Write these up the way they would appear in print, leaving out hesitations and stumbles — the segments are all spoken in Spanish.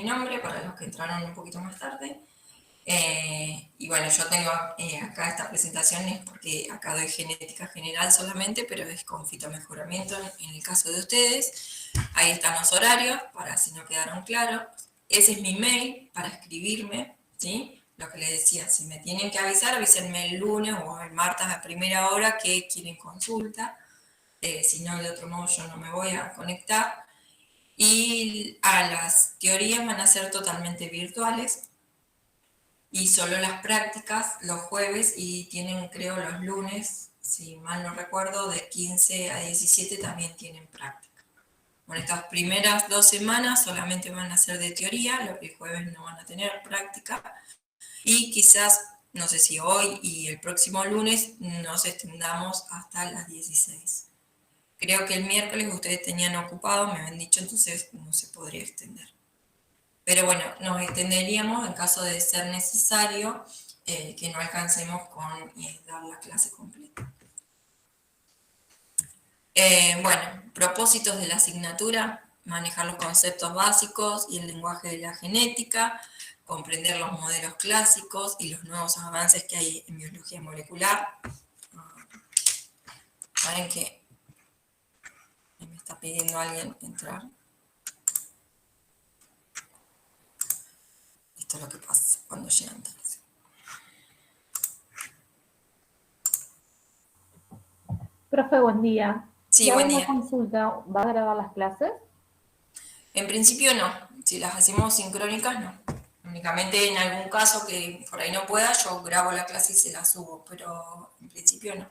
mi nombre para los que entraron un poquito más tarde. Y bueno, yo tengo acá esta presentación es porque acá doy genética general solamente, pero es con fitomejoramiento en el caso de ustedes. Ahí están los horarios, para si no quedaron claros. Ese es mi mail para escribirme, ¿sí? Lo que les decía, si me tienen que avisar, avísenme el lunes o el martes a primera hora que quieren consulta. Si no, de otro modo yo no me voy a conectar. Y a las teorías van a ser totalmente virtuales y solo las prácticas los jueves y tienen, creo, los lunes, si mal no recuerdo, de 15 a 17 también tienen práctica. Bueno, estas primeras 2 semanas solamente van a ser de teoría, los jueves no van a tener práctica y quizás, no sé si hoy y el próximo lunes nos extendamos hasta las 16. Creo que el miércoles ustedes tenían ocupado, me habían dicho, entonces no se podría extender. Pero bueno, nos extenderíamos en caso de ser necesario que no alcancemos con dar la clase completa. Bueno, propósitos de la asignatura: manejar los conceptos básicos y el lenguaje de la genética, comprender los modelos clásicos y los nuevos avances que hay en biología molecular. Saben que me está pidiendo alguien entrar. Esto es lo que pasa cuando llegan tarde. Profe, buen día. Sí, Si hago buen una día. consulta, ¿va a grabar las clases? En principio no, si las hacemos sincrónicas no. Únicamente en algún caso que por ahí no pueda, yo grabo la clase y se la subo, pero en principio no.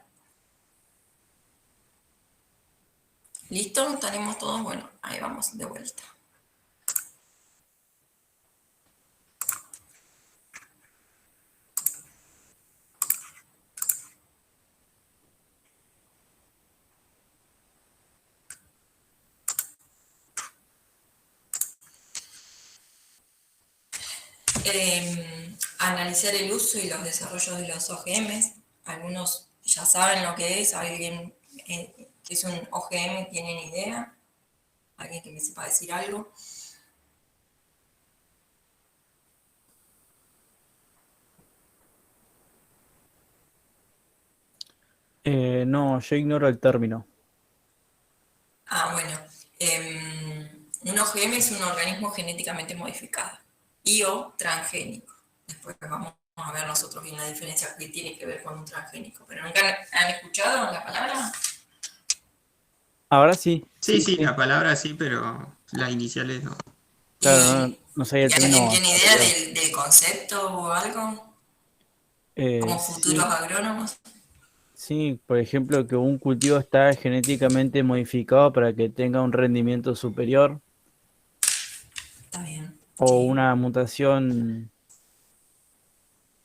¿Listo? ¿Estaremos todos? Bueno, ahí vamos de vuelta. Analizar el uso y los desarrollos de los OGMs. Algunos ya saben lo que es, alguien que es un OGM, ¿tienen idea? ¿Alguien que me sepa decir algo? No, yo ignoro el término. Bueno. Un OGM es un organismo genéticamente modificado y o transgénico. Después vamos a ver nosotros bien la diferencia que tiene que ver con un transgénico. ¿Pero nunca han escuchado la palabra? Ahora sí. Sí, la palabra sí, pero las iniciales no. Claro, no sabía el ¿Y alguien término tiene idea anterior. del concepto o algo? Como futuros Sí, agrónomos. sí, por ejemplo, que un cultivo está genéticamente modificado para que tenga un rendimiento superior Está bien. o Sí. una mutación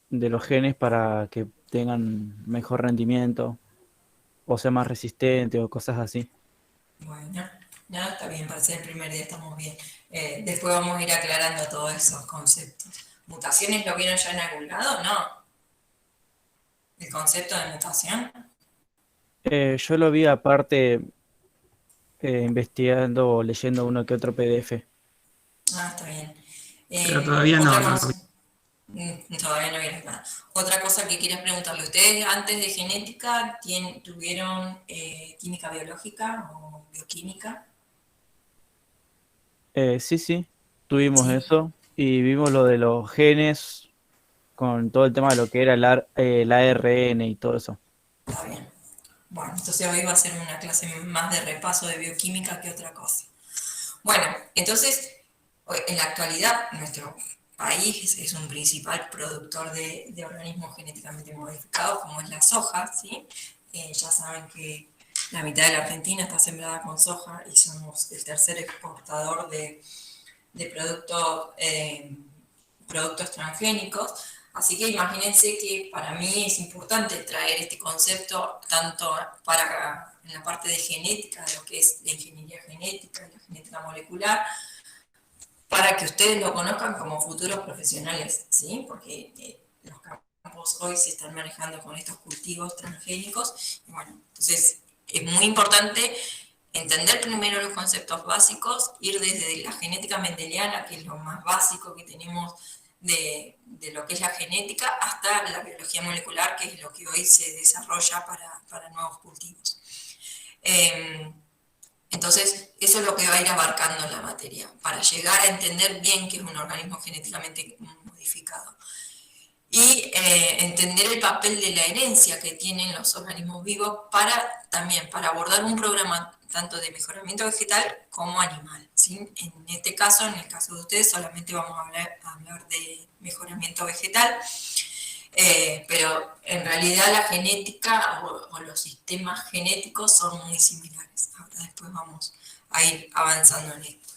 de los genes para que tengan mejor rendimiento o sea más resistente o cosas así. Bueno, ya está bien, para ser el primer día estamos bien. Después vamos a ir aclarando todos esos conceptos. ¿Mutaciones lo vieron ya en algún lado? No. ¿El concepto de mutación? Yo lo vi aparte investigando o leyendo uno que otro PDF. Está bien. Pero todavía Otra no. cosa. Todavía no vieron nada. Otra cosa que quería preguntarle, ¿ustedes antes de genética tuvieron química biológica o bioquímica? Sí, tuvimos Sí, eso y vimos lo de los genes con todo el tema de lo que era el ARN y todo eso. está bien. Bueno, entonces hoy va a ser una clase más de repaso de bioquímica que otra cosa. Bueno, entonces, en la actualidad, nuestro país es un principal productor de organismos genéticamente modificados, como es la soja, ¿sí? Ya saben que la mitad de la Argentina está sembrada con soja y somos el tercer exportador de productos transgénicos. Así que imagínense que para mí es importante traer este concepto tanto para en la parte de genética, de lo que es la ingeniería genética, la genética molecular, para que ustedes lo conozcan como futuros profesionales, ¿sí? Porque los campos hoy se están manejando con estos cultivos transgénicos. Y bueno, entonces es muy importante entender primero los conceptos básicos, ir desde la genética mendeliana, que es lo más básico que tenemos de lo que es la genética, hasta la biología molecular, que es lo que hoy se desarrolla para nuevos cultivos. Entonces, eso es lo que va a ir abarcando la materia, para llegar a entender bien qué es un organismo genéticamente modificado. Y entender el papel de la herencia que tienen los organismos vivos también para abordar un programa tanto de mejoramiento vegetal como animal, ¿sí? En este caso, en el caso de ustedes, solamente vamos a hablar de mejoramiento vegetal, pero en realidad la genética o los sistemas genéticos son muy similares. Ahora después vamos a ir avanzando en esto.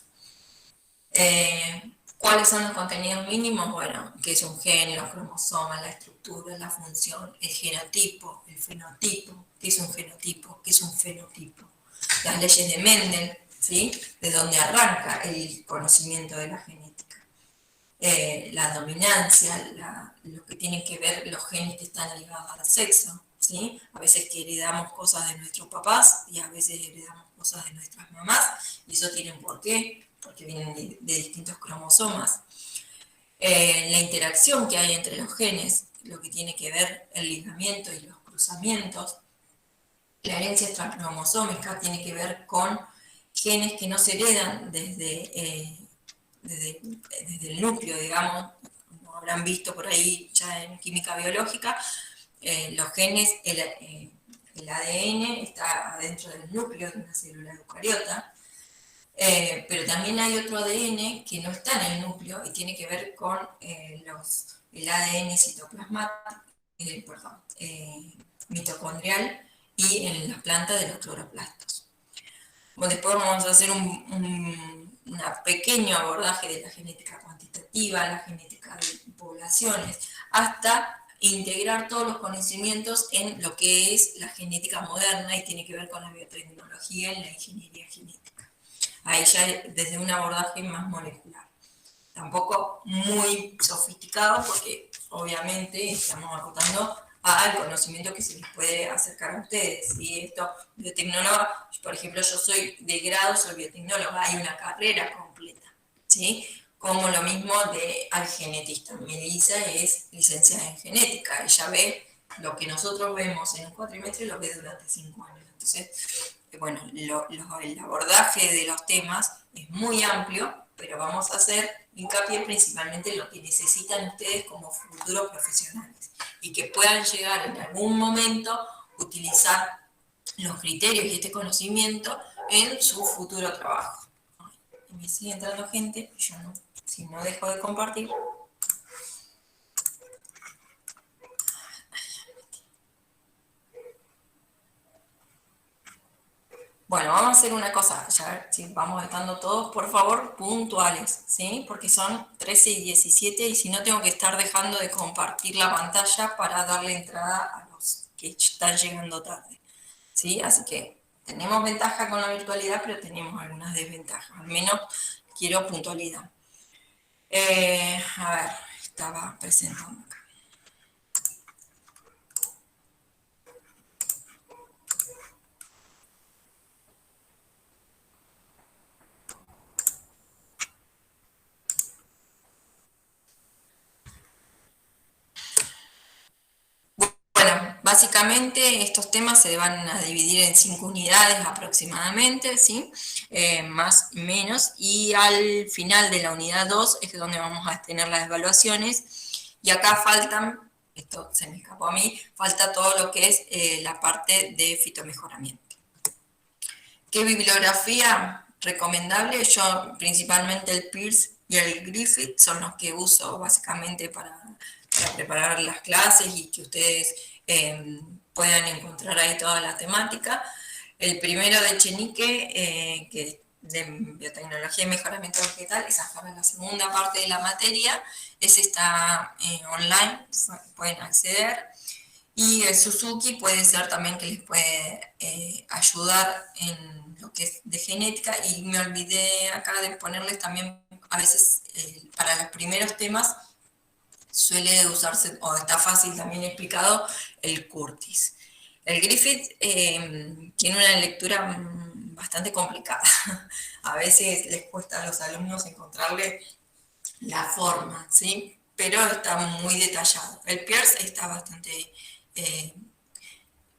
¿Cuáles son los contenidos mínimos? Bueno, que es un gen, los cromosomas, la estructura, la función, el genotipo, el fenotipo, qué es un genotipo, qué es un fenotipo, las leyes de Mendel, ¿sí? De donde arranca el conocimiento de la genética. La dominancia, lo que tiene que ver los genes que están ligados al sexo, ¿sí? A veces que heredamos cosas de nuestros papás y a veces heredamos cosas de nuestras mamás, y eso tiene un porqué, porque vienen de distintos cromosomas. La interacción que hay entre los genes, lo que tiene que ver el ligamiento y los cruzamientos. La herencia extracromosómica tiene que ver con genes que no se heredan desde el núcleo, digamos, como habrán visto por ahí ya en química biológica, los genes, el ADN está adentro del núcleo de una célula eucariota, pero también hay otro ADN que no está en el núcleo y tiene que ver con el ADN citoplasmático, mitocondrial y en las plantas de los cloroplastos. Bueno, después vamos a hacer un pequeño abordaje de la genética cuantitativa, la genética de poblaciones, hasta integrar todos los conocimientos en lo que es la genética moderna y tiene que ver con la biotecnología y la ingeniería genética. Ahí ya desde un abordaje más molecular. Tampoco muy sofisticado porque obviamente estamos apuntando al conocimiento que se les puede acercar a ustedes. Y esto, biotecnóloga, por ejemplo, yo soy de grado, soy biotecnóloga, hay una carrera completa, ¿sí? Como lo mismo al genetista. Melissa es licenciada en genética, ella ve lo que nosotros vemos en un cuatrimestre, lo ve durante 5 años. Entonces, bueno, el abordaje de los temas es muy amplio, pero vamos a hacer hincapié principalmente en lo que necesitan ustedes como futuros profesionales y que puedan llegar en algún momento a utilizar los criterios y este conocimiento en su futuro trabajo. Y me sigue entrando gente, yo no, si no dejo de compartir. Bueno, vamos a hacer una cosa, ya si vamos estando todos, por favor, puntuales, ¿sí? Porque son 13 y 17 y si no tengo que estar dejando de compartir la pantalla para darle entrada a los que están llegando tarde, ¿sí? Así que tenemos ventaja con la virtualidad, pero tenemos algunas desventajas, al menos quiero puntualidad. A ver, estaba presentando acá. Bueno, básicamente estos temas se van a dividir en 5 unidades aproximadamente, ¿sí? Más y menos, y al final de la unidad 2 es donde vamos a tener las evaluaciones, y acá faltan, esto se me escapó a mí, falta todo lo que es la parte de fitomejoramiento. ¿Qué bibliografía recomendable? Yo principalmente el Pearce y el Griffith son los que uso básicamente para preparar las clases y que ustedes puedan encontrar ahí toda la temática. El primero de Echenique, que de biotecnología y mejoramiento vegetal, esa fue la segunda parte de la materia, ese está online, pueden acceder. Y el Suzuki puede ser también que les puede ayudar en lo que es de genética, y me olvidé acá de ponerles también, a veces para los primeros temas suele usarse, o está fácil también explicado, el Curtis. El Griffith tiene una lectura bastante complicada. A veces les cuesta a los alumnos encontrarle la forma, ¿sí? Pero está muy detallado. El Peirce está bastante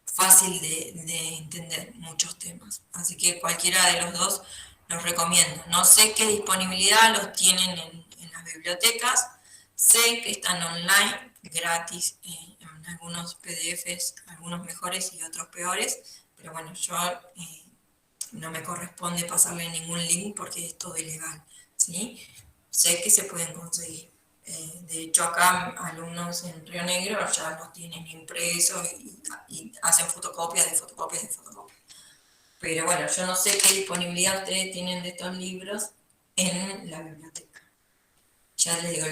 fácil de entender muchos temas. Así que cualquiera de los dos los recomiendo. No sé qué disponibilidad los tienen en las bibliotecas. Sé que están online, gratis, en algunos PDFs, algunos mejores y otros peores. Pero bueno, yo no me corresponde pasarle ningún link porque es todo ilegal, ¿sí? Sé que se pueden conseguir. De hecho, acá alumnos en Río Negro ya los tienen impresos y hacen fotocopias de fotocopias de fotocopias. Pero bueno, yo no sé qué disponibilidad ustedes tienen de estos libros en la biblioteca. Ya les digo,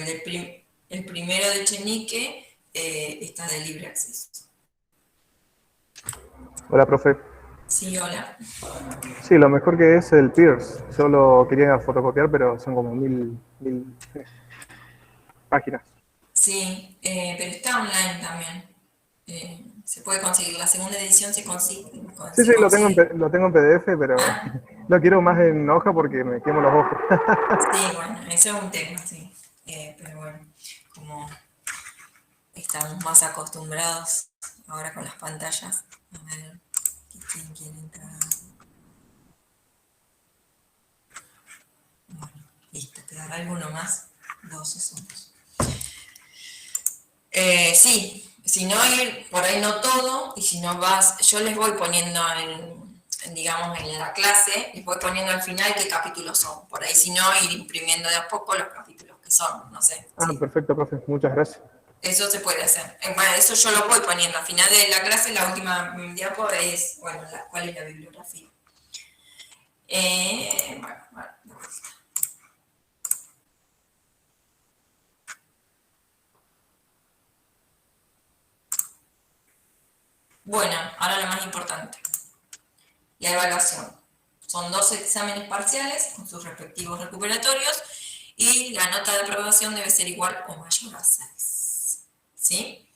el primero de Chenique está de libre acceso. Hola, profe. Sí, hola. Sí, lo mejor que es el Pierce. Yo lo quería fotocopiar, pero son como mil páginas. Sí, pero está online también. Se puede conseguir. La segunda edición se consigue. Sí, Se sí, consigue. lo tengo en PDF, pero Ah, lo quiero más en hoja porque me quemo los ojos. sí, bueno, eso es un tema, sí. Pero bueno, como estamos más acostumbrados ahora con las pantallas. A ver, ¿quién quiere entrar? Bueno, listo, ¿quedará alguno más? 12 somos. Sí, si no ir por ahí no todo, y si no vas, yo les voy poniendo digamos, en la clase, les voy poniendo al final qué capítulos son. Por ahí si no, ir imprimiendo de a poco los capítulos que son, no sé. Ah, Sí, perfecto, profe. Muchas gracias. eso se puede hacer. Bueno, eso yo lo voy poniendo. Al final de la clase, la última diapo es, bueno, cuál es la bibliografía. Bueno. Bueno, ahora lo más importante, la evaluación. Son 12 exámenes parciales con sus respectivos recuperatorios y la nota de aprobación debe ser igual o mayor a 6. ¿Sí?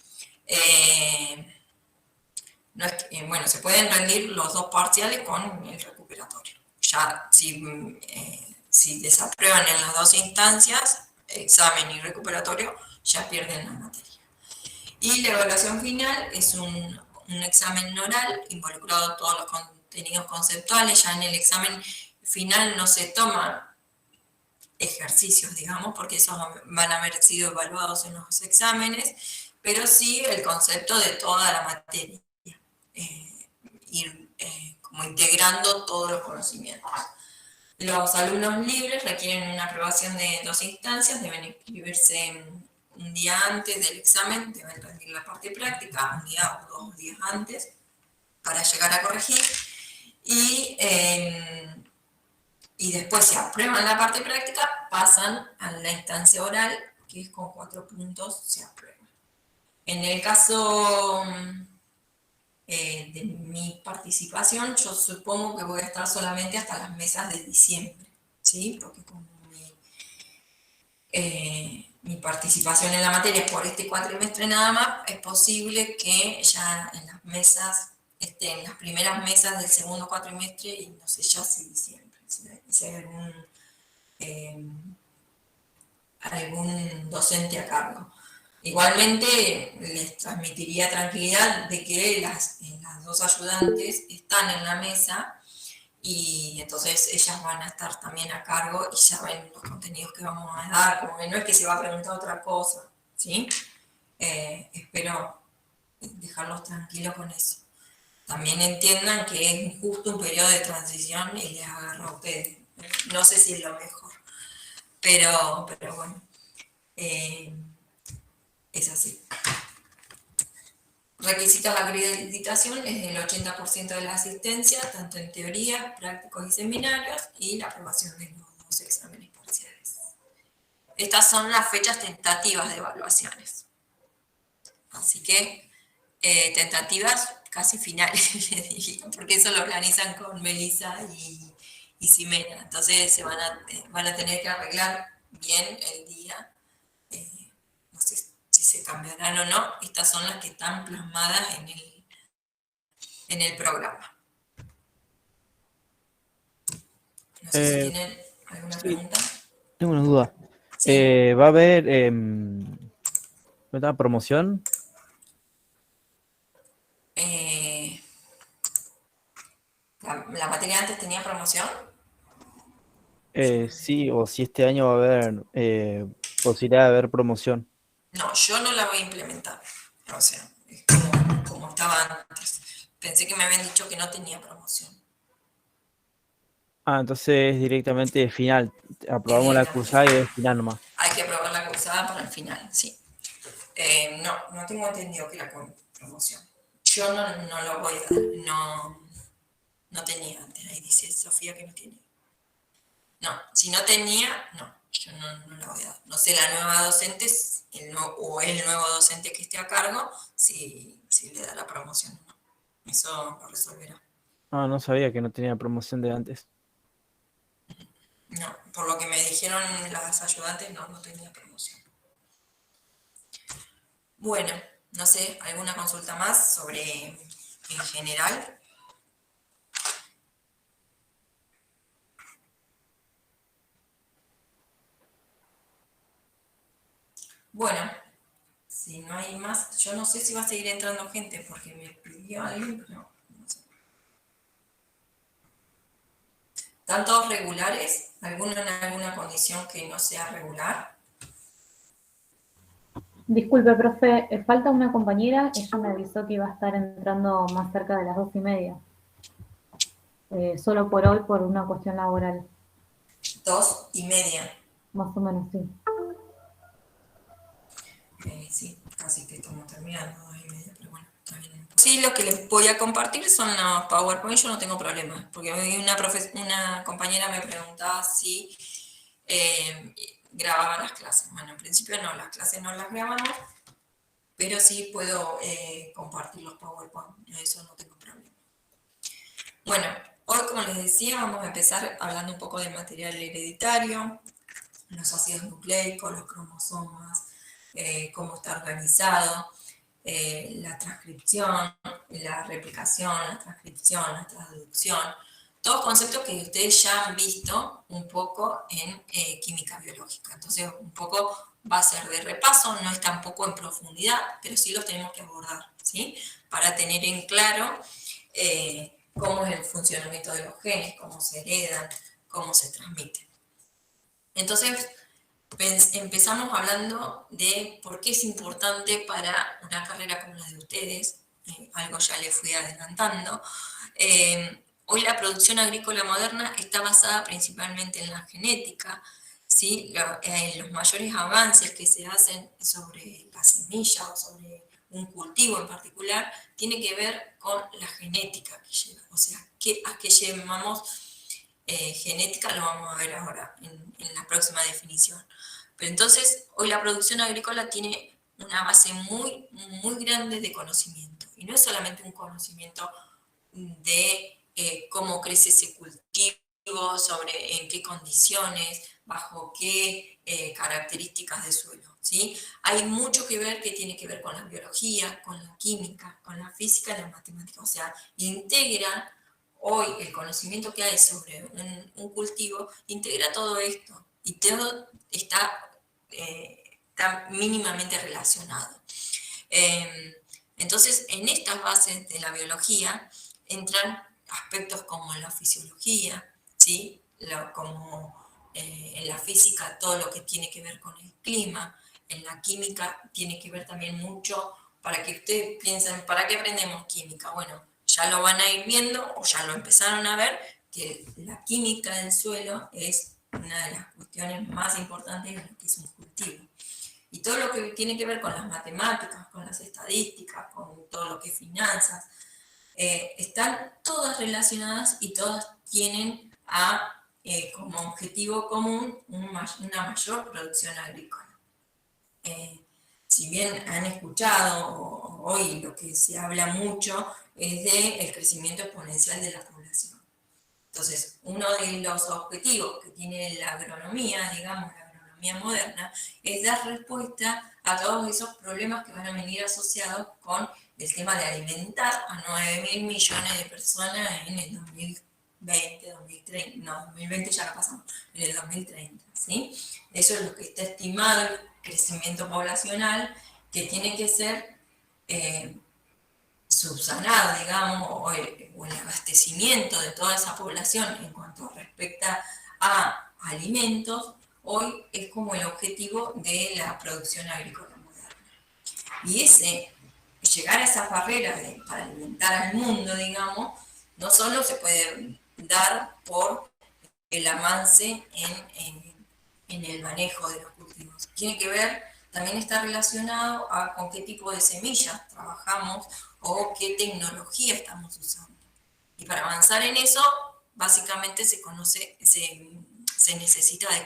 No es que, bueno, se pueden rendir los dos parciales con el recuperatorio. Ya si desaprueban en las dos instancias, examen y recuperatorio, ya pierden la materia. Y la evaluación final es un examen oral involucrado todos los contenidos conceptuales. Ya en el examen final no se toman ejercicios, digamos, porque esos van a haber sido evaluados en los exámenes, pero sí el concepto de toda la materia. Ir como integrando todos los conocimientos. Los alumnos libres requieren una aprobación de 2 instancias, deben inscribirse un día antes del examen, deben rendir la parte práctica, un día o 2 días antes, para llegar a corregir. Y después, si aprueban la parte práctica, pasan a la instancia oral, que es con 4 puntos se aprueba. En el caso de mi participación, yo supongo que voy a estar solamente hasta las mesas de diciembre, ¿sí? Porque como mi participación en la materia es por este cuatrimestre nada más, es posible que ya en las mesas, en las primeras mesas del segundo cuatrimestre, y no sé ya si diciembre, si hay algún docente a cargo. Igualmente les transmitiría tranquilidad de que las dos ayudantes están en la mesa y entonces ellas van a estar también a cargo y saben los contenidos que vamos a dar, como que no es que se va a preguntar otra cosa, ¿sí? Espero dejarlos tranquilos con eso. También entiendan que es justo un periodo de transición y les agarra a ustedes. No sé si es lo mejor, pero bueno, es así. Requisitos de acreditación es el 80% de la asistencia, tanto en teoría, prácticos y seminarios, y la aprobación de los 2 exámenes parciales. Estas son las fechas tentativas de evaluaciones. Así que tentativas casi finales, les diría, porque eso lo organizan con Melissa y Ximena. Entonces van a tener que arreglar bien el día. No sé si se cambiarán o no. Estas son las que están plasmadas en el programa. No sé si Eh, tienen alguna sí, pregunta. tengo una duda. Sí. ¿Va a haber ¿verdad? Promoción? Eh, la materia antes tenía promoción. Sí, o si este año va a haber posibilidad de haber promoción. No, yo no la voy a implementar. O sea, es como estaba antes. Pensé que me habían dicho que no tenía promoción. Ah, entonces directamente final. Es Aprobamos la directamente cursada y final. es final nomás. Hay que aprobar la cursada para el final, sí. No tengo entendido que era con promoción. Yo no lo voy a dar. No tenía antes. Ahí dice Sofía que no tiene. No, si no tenía, no, yo no la voy a dar. No sé, la nueva docente o el nuevo docente que esté a cargo, si le da la promoción o no. Eso lo resolverá. Ah, no sabía que no tenía promoción de antes. No, por lo que me dijeron las ayudantes, no tenía promoción. Bueno, no sé, ¿alguna consulta más sobre en general? Bueno, si no hay más, yo no sé si va a seguir entrando gente porque me pidió alguien, pero no sé. ¿Están todos regulares? ¿Alguno en alguna condición que no sea regular? Disculpe, profe, falta una compañera, ella me avisó que iba a estar entrando más cerca de las 2:30. Solo por hoy, por una cuestión laboral, 2:30. más o menos, sí. Sí, casi que estamos terminando, 2:30, pero bueno, está bien. Sí, lo que les voy a compartir son los PowerPoint, yo no tengo problema, porque hoy una compañera me preguntaba si grababa las clases. Bueno, en principio no, las clases no las grabamos, pero sí puedo compartir los PowerPoint, eso no tengo problema. Bueno, hoy como les decía, vamos a empezar hablando un poco del material hereditario, los ácidos nucleicos, los cromosomas, cómo está organizado, la transcripción, la replicación, la transcripción, la traducción, todos conceptos que ustedes ya han visto un poco en química biológica. Entonces, un poco va a ser de repaso, no es tampoco en profundidad, pero sí los tenemos que abordar, ¿sí? Para tener en claro cómo es el funcionamiento de los genes, cómo se heredan, cómo se transmiten. Entonces, empezamos hablando de por qué es importante para una carrera como la de ustedes, algo ya les fui adelantando. Hoy la producción agrícola moderna está basada principalmente en la genética, ¿sí? Los mayores avances que se hacen sobre la semilla o sobre un cultivo en particular, tiene que ver con la genética que lleva, o sea, a qué llamamos genética, lo vamos a ver ahora en la próxima definición. Pero entonces, hoy la producción agrícola tiene una base muy, muy grande de conocimiento. Y no es solamente un conocimiento de cómo crece ese cultivo, sobre en qué condiciones, bajo qué características de suelo, ¿sí? Hay mucho que ver que tiene que ver con la biología, con la química, con la física y la matemática. O sea, integra hoy el conocimiento que hay sobre un cultivo, integra todo esto y todo está mínimamente relacionado. Entonces, en estas bases de la biología entran aspectos como la fisiología, ¿sí? Como en la física todo lo que tiene que ver con el clima, en la química tiene que ver también mucho, para que ustedes piensen, ¿para qué aprendemos química? Bueno, ya lo van a ir viendo o ya lo empezaron a ver, que la química del suelo es una de las cuestiones más importantes de lo que es un cultivo. Y todo lo que tiene que ver con las matemáticas, con las estadísticas, con todo lo que es finanzas, están todas relacionadas y todas tienen como objetivo común una mayor producción agrícola. Si bien han escuchado hoy lo que se habla mucho es del crecimiento exponencial de la población. Entonces, uno de los objetivos que tiene la agronomía, digamos, la agronomía moderna, es dar respuesta a todos esos problemas que van a venir asociados con el tema de alimentar a 9.000 millones de personas en el 2020, 2030, no, 2020 ya lo pasamos, en el 2030, ¿sí? Eso es lo que está estimado el crecimiento poblacional, que tiene que ser subsanado, digamos, o el abastecimiento de toda esa población en cuanto respecta a alimentos, hoy es como el objetivo de la producción agrícola moderna. Y llegar a esas barreras para alimentar al mundo, digamos, no solo se puede dar por el avance en el manejo de los cultivos. Tiene que ver, también está relacionado con qué tipo de semillas trabajamos o qué tecnología estamos usando. Y para avanzar en eso, básicamente se necesita de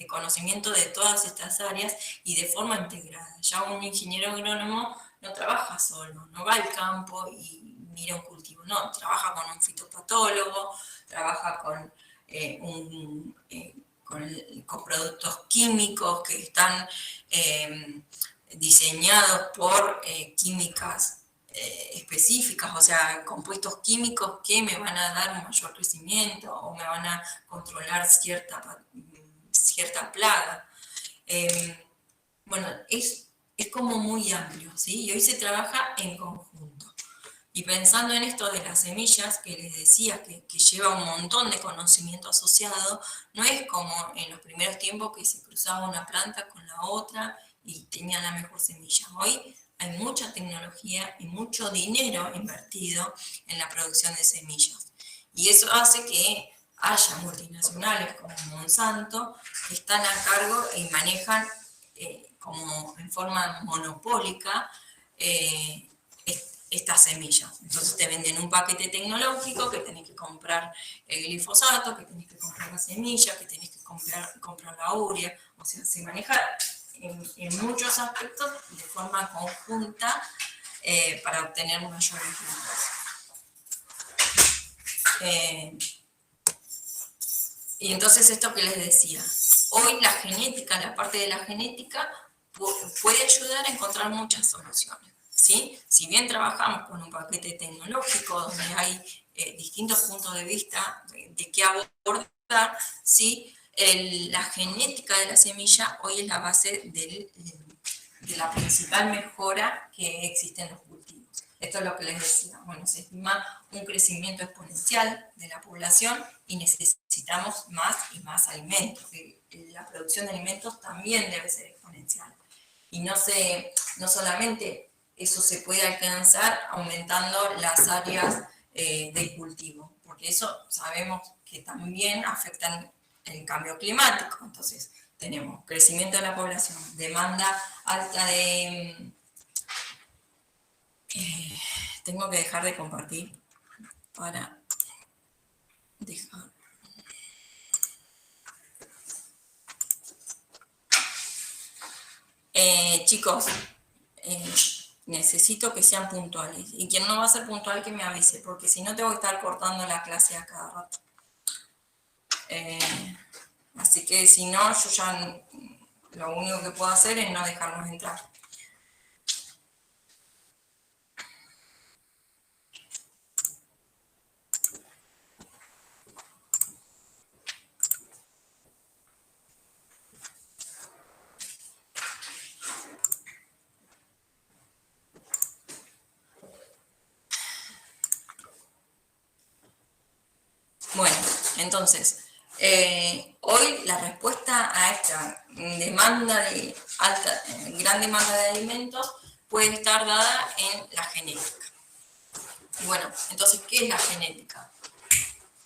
conocimiento de todas estas áreas y de forma integrada. Ya un ingeniero agrónomo no trabaja solo, no va al campo y mira un cultivo, no, trabaja con un fitopatólogo, trabaja con productos químicos que están diseñados por químicas específicas, o sea, compuestos químicos que me van a dar un mayor crecimiento o me van a controlar cierta plaga. Bueno, es como muy amplio, ¿sí? Y hoy se trabaja en conjunto. Y pensando en esto de las semillas, que les decía que lleva un montón de conocimiento asociado, no es como en los primeros tiempos que se cruzaba una planta con la otra y tenían la mejor semilla. Hoy hay mucha tecnología y mucho dinero invertido en la producción de semillas. Y eso hace que haya multinacionales como Monsanto que están a cargo y manejan como en forma monopólica estas semillas. Entonces te venden un paquete tecnológico que tenés que comprar el glifosato, que tenés que comprar la semilla, que tenés que comprar la urea. O sea, se maneja en muchos aspectos de forma conjunta para obtener mayores resultados. Y entonces esto que les decía, hoy la genética, la parte de la genética puede ayudar a encontrar muchas soluciones, ¿sí? Si bien trabajamos con un paquete tecnológico donde hay distintos puntos de vista de qué abordar, ¿sí? La genética de la semilla hoy es la base de la principal mejora que existe en los cultivos. Esto es lo que les decía. Bueno, se estima un crecimiento exponencial de la población y necesitamos más y más alimentos. La producción de alimentos también debe ser exponencial. Y no solamente eso se puede alcanzar aumentando las áreas de cultivo, porque eso sabemos que también afectan el cambio climático. Entonces, tenemos crecimiento de la población, demanda alta de... tengo que dejar de compartir para dejar... chicos, necesito que sean puntuales. Y quien no va a ser puntual, que me avise, porque si no, te voy a estar cortando la clase a cada rato. Así que si no, yo ya lo único que puedo hacer es no dejarnos entrar. Bueno, entonces, hoy la respuesta a esta gran demanda de alimentos puede estar dada en la genética. Bueno, entonces, ¿qué es la genética?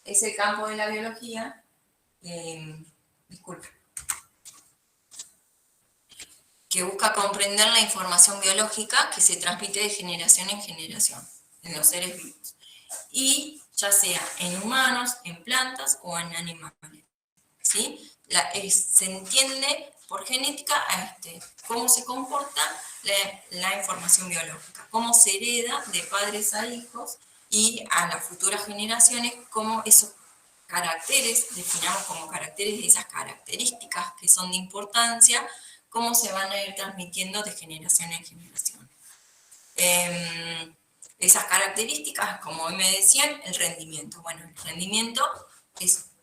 Es el campo de la biología, que busca comprender la información biológica que se transmite de generación en generación en los seres vivos. Y ya sea en humanos, en plantas o en animales, ¿sí? Se entiende por genética cómo se comporta la información biológica, cómo se hereda de padres a hijos y a las futuras generaciones, cómo esos caracteres, definamos como caracteres de esas características que son de importancia, cómo se van a ir transmitiendo de generación en generación. esas características, como hoy me decían, el rendimiento. Bueno, el rendimiento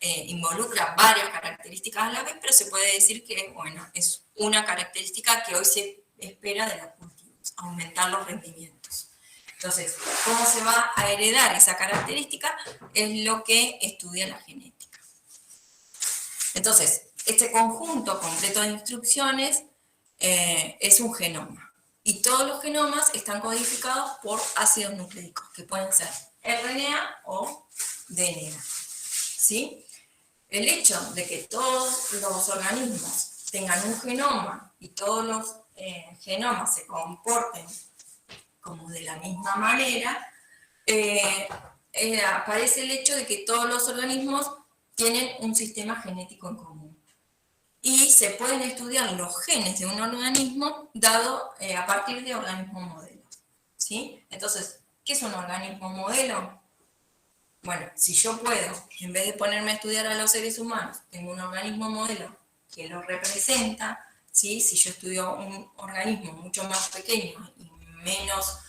involucra varias características a la vez, pero se puede decir que, bueno, es una característica que hoy se espera de los cultivos, aumentar los rendimientos. Entonces, ¿cómo se va a heredar esa característica? Es lo que estudia la genética. Entonces, este conjunto completo de instrucciones es un genoma. Y todos los genomas están codificados por ácidos nucleicos, que pueden ser RNA o DNA. ¿Sí? El hecho de que todos los organismos tengan un genoma y todos los genomas se comporten como de la misma manera, aparece el hecho de que todos los organismos tienen un sistema genético en común. Y se pueden estudiar los genes de un organismo dado a partir de organismos modelos. ¿Sí? Entonces, ¿qué es un organismo modelo? Bueno, si yo puedo, en vez de ponerme a estudiar a los seres humanos, tengo un organismo modelo que lo representa, ¿sí? Si yo estudio un organismo mucho más pequeño y menos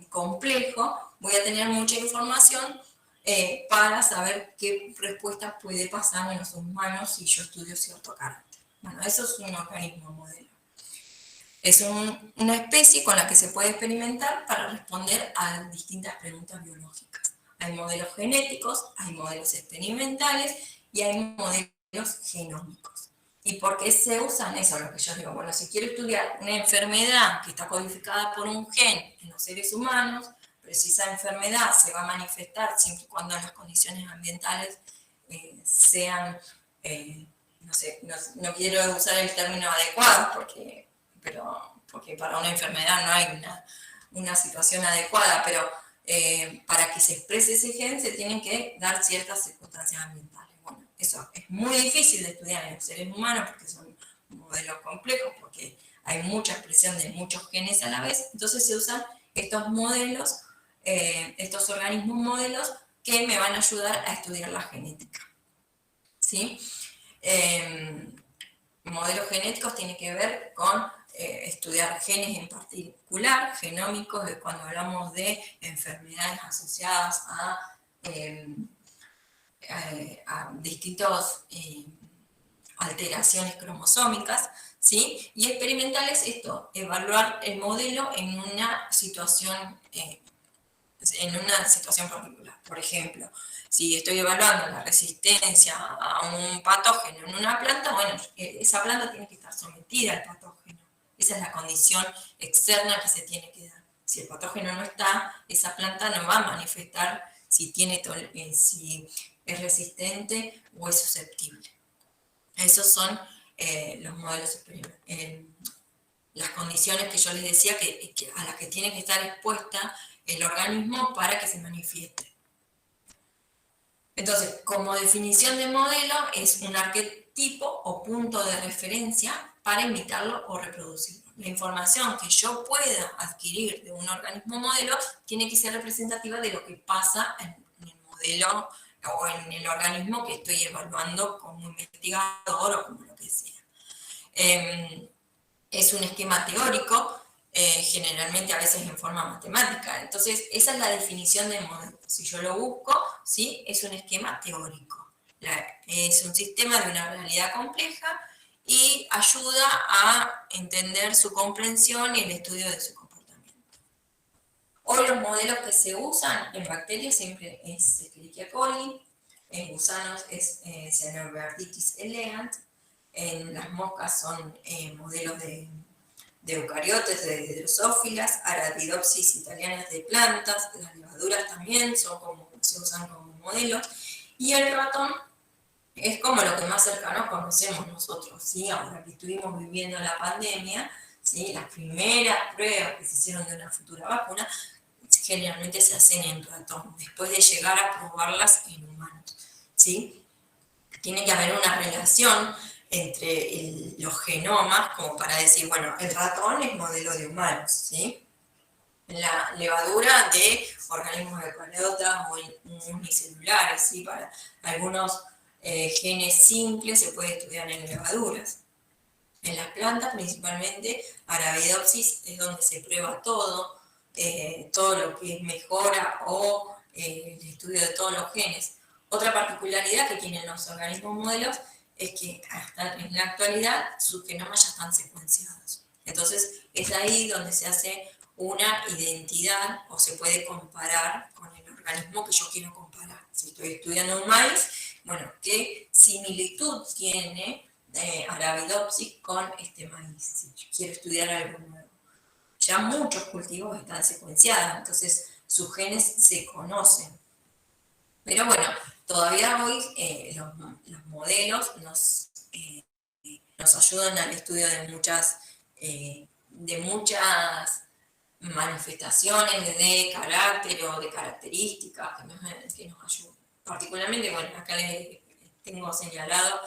complejo, voy a tener mucha información para saber qué respuesta puede pasar en los humanos si yo estudio cierto carácter. Bueno, eso es un organismo modelo. Es una especie con la que se puede experimentar para responder a distintas preguntas biológicas. Hay modelos genéticos, hay modelos experimentales y hay modelos genómicos. ¿Y por qué se usan eso? Lo que yo digo, bueno, si quiero estudiar una enfermedad que está codificada por un gen en los seres humanos, pero si esa enfermedad se va a manifestar siempre y cuando las condiciones ambientales sean, no sé, no quiero usar el término adecuado, porque para una enfermedad no hay una situación adecuada, pero para que se exprese ese gen se tienen que dar ciertas circunstancias ambientales. Bueno, eso es muy difícil de estudiar en los seres humanos porque son modelos complejos, porque hay mucha expresión de muchos genes a la vez, entonces se usan estos modelos, estos organismos modelos que me van a ayudar a estudiar la genética. ¿Sí? Modelos genéticos tienen que ver con estudiar genes en particular, genómicos, cuando hablamos de enfermedades asociadas a distintas alteraciones cromosómicas, ¿sí? Y experimentales esto, evaluar el modelo en una situación particular. Por ejemplo, si estoy evaluando la resistencia a un patógeno en una planta, bueno, esa planta tiene que estar sometida al patógeno. Esa es la condición externa que se tiene que dar. Si el patógeno no está, esa planta no va a manifestar si es resistente o es susceptible. Esos son los modelos las condiciones que yo les decía a las que tiene que estar expuesta el organismo para que se manifieste. Entonces, como definición de modelo, es un arquetipo o punto de referencia para imitarlo o reproducirlo. La información que yo pueda adquirir de un organismo modelo tiene que ser representativa de lo que pasa en el modelo o en el organismo que estoy evaluando como investigador o como lo que sea. Es un esquema teórico, generalmente a veces en forma matemática. Entonces, esa es la definición de modelo. Si yo lo busco, ¿sí? Es un esquema teórico. Es un sistema de una realidad compleja y ayuda a entender su comprensión y el estudio de su comportamiento. Hoy los modelos que se usan en bacterias siempre es Escherichia coli, en gusanos es Caenorhabditis elegans, en las moscas son modelos de eucariotes, de drosófilas, Arabidopsis italianas de plantas, las levaduras también se usan como modelos, y el ratón es como lo que más cercano conocemos nosotros, ¿sí? Ahora que estuvimos viviendo la pandemia, ¿sí? Las primeras pruebas que se hicieron de una futura vacuna generalmente se hacen en ratón, después de llegar a probarlas en humanos, ¿sí? Tiene que haber una relación entre los genomas, como para decir, bueno, el ratón es modelo de humanos, ¿sí? La levadura de organismos eucariotas o unicelulares, ¿sí? Para algunos genes simples se puede estudiar en levaduras. En las plantas, principalmente, Arabidopsis es donde se prueba todo, todo lo que mejora o el estudio de todos los genes. Otra particularidad que tienen los organismos modelos es que hasta en la actualidad sus genomas ya están secuenciados. Entonces, es ahí donde se hace una identidad o se puede comparar con el organismo que yo quiero comparar. Si estoy estudiando un maíz, bueno, ¿qué similitud tiene Arabidopsis con este maíz? Si yo quiero estudiar algo nuevo. Ya muchos cultivos están secuenciados, entonces sus genes se conocen. Pero bueno, todavía hoy los modelos nos ayudan al estudio de muchas manifestaciones de carácter o de características que nos ayudan. Particularmente, bueno, acá les tengo señalado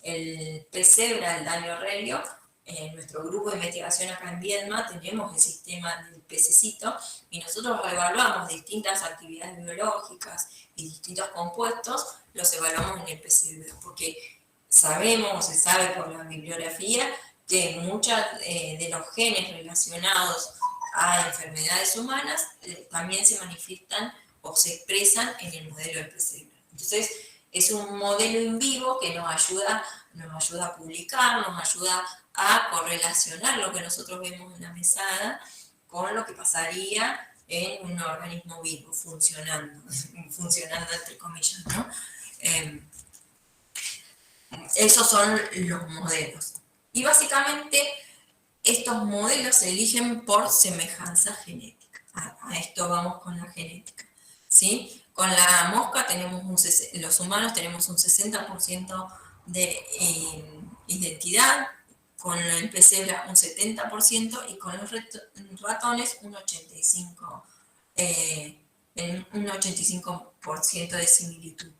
el Pesebra, el daño relio. En nuestro grupo de investigación acá en Viedma tenemos el sistema del pececito y nosotros evaluamos distintas actividades biológicas y distintos compuestos, los evaluamos en el Pesebra, porque sabemos o se sabe por la bibliografía que muchos de los genes relacionados a enfermedades humanas también se manifiestan o se expresan en el modelo del Pesebra. Entonces, es un modelo in vivo que nos ayuda a publicar, nos ayuda a correlacionar lo que nosotros vemos en la mesada con lo que pasaría en un organismo vivo, funcionando entre comillas, ¿no? Esos son los modelos. Y básicamente estos modelos se eligen por semejanza genética. A esto vamos con la genética, ¿sí? Con la mosca los humanos tenemos un 60% de identidad, con el pesebra un 70% y con los ratones un 85% de similitud.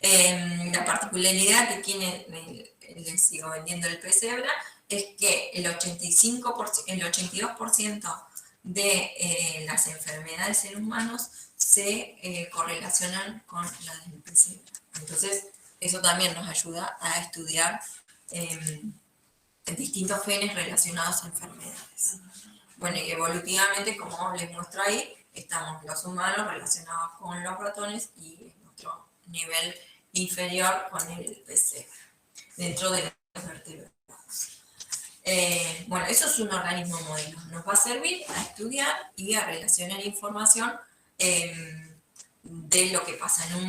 La particularidad que tiene, les sigo vendiendo el pesebra, es que el 82% de las enfermedades en humanos se correlacionan con las del pesebra. Entonces, eso también nos ayuda a estudiar distintos genes relacionados a enfermedades. Bueno, y evolutivamente, como les muestro ahí, estamos los humanos relacionados con los ratones y nuestro nivel inferior con el pesebra, dentro de los vertebrados. Bueno, eso es un organismo modelo. Nos va a servir a estudiar y a relacionar información de lo que pasa en un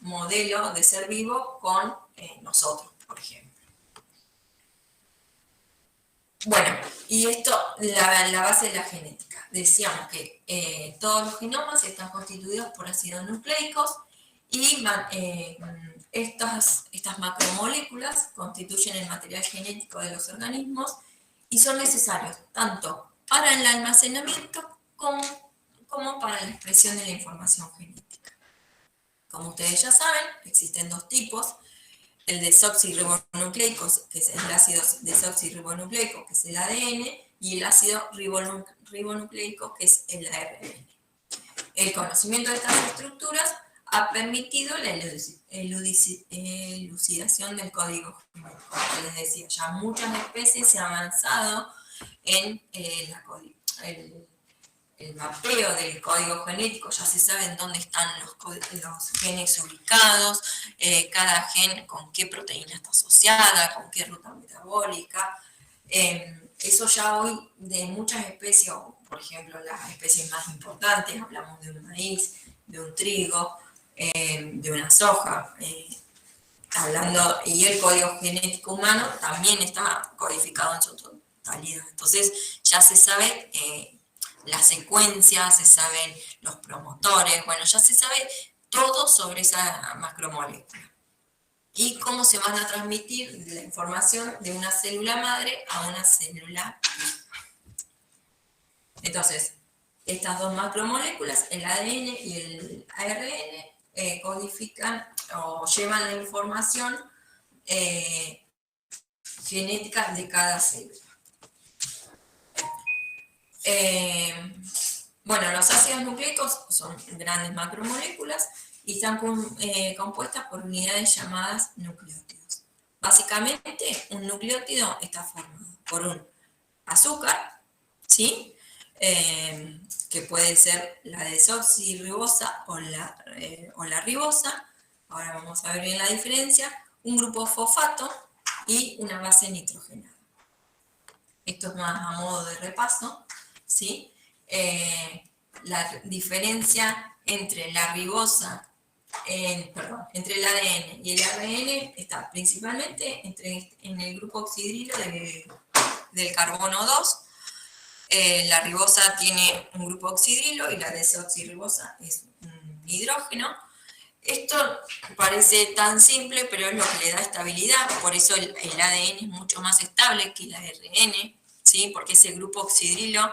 modelo de ser vivo con nosotros, por ejemplo. Bueno, y esto, la base de la genética. Decíamos que todos los genomas están constituidos por ácidos nucleicos y estas macromoléculas constituyen el material genético de los organismos y son necesarios tanto para el almacenamiento como para la expresión de la información genética. Como ustedes ya saben, existen dos tipos: el desoxirribonucleico, que es el ácido desoxirribonucleico, que es el ADN, y el ácido ribonucleico, que es el ARN. El conocimiento de estas estructuras ha permitido la elucidación del código genético. Como les decía, ya muchas especies se han avanzado en el mapeo del código genético, ya se sabe en dónde están los genes ubicados, cada gen con qué proteína está asociada, con qué ruta metabólica. Eso ya hoy de muchas especies, por ejemplo, las especies más importantes, hablamos de un maíz, de un trigo, de una soja, y el código genético humano también está codificado en su totalidad. Entonces ya se sabe las secuencias, se saben los promotores, bueno, ya se sabe todo sobre esa macromolécula. Y cómo se van a transmitir la información de una célula madre a una célula hija. Entonces, estas dos macromoléculas, el ADN y el ARN, codifican o llevan la información genética de cada célula. Bueno, los ácidos nucleicos son grandes macromoléculas y están compuestas por unidades llamadas nucleótidos. Básicamente, un nucleótido está formado por un azúcar, ¿sí? Que puede ser la desoxirribosa o la ribosa. Ahora vamos a ver bien la diferencia. Un grupo fosfato y una base nitrogenada. Esto es más a modo de repaso, ¿sí? La diferencia entre la ribosa, entre el ADN y el ARN está principalmente en el grupo oxidrilo del carbono 2. La ribosa tiene un grupo oxidrilo y la desoxirribosa es un hidrógeno. Esto parece tan simple, pero es lo que le da estabilidad, por eso el ADN es mucho más estable que el ARN, ¿sí? Porque ese grupo oxidrilo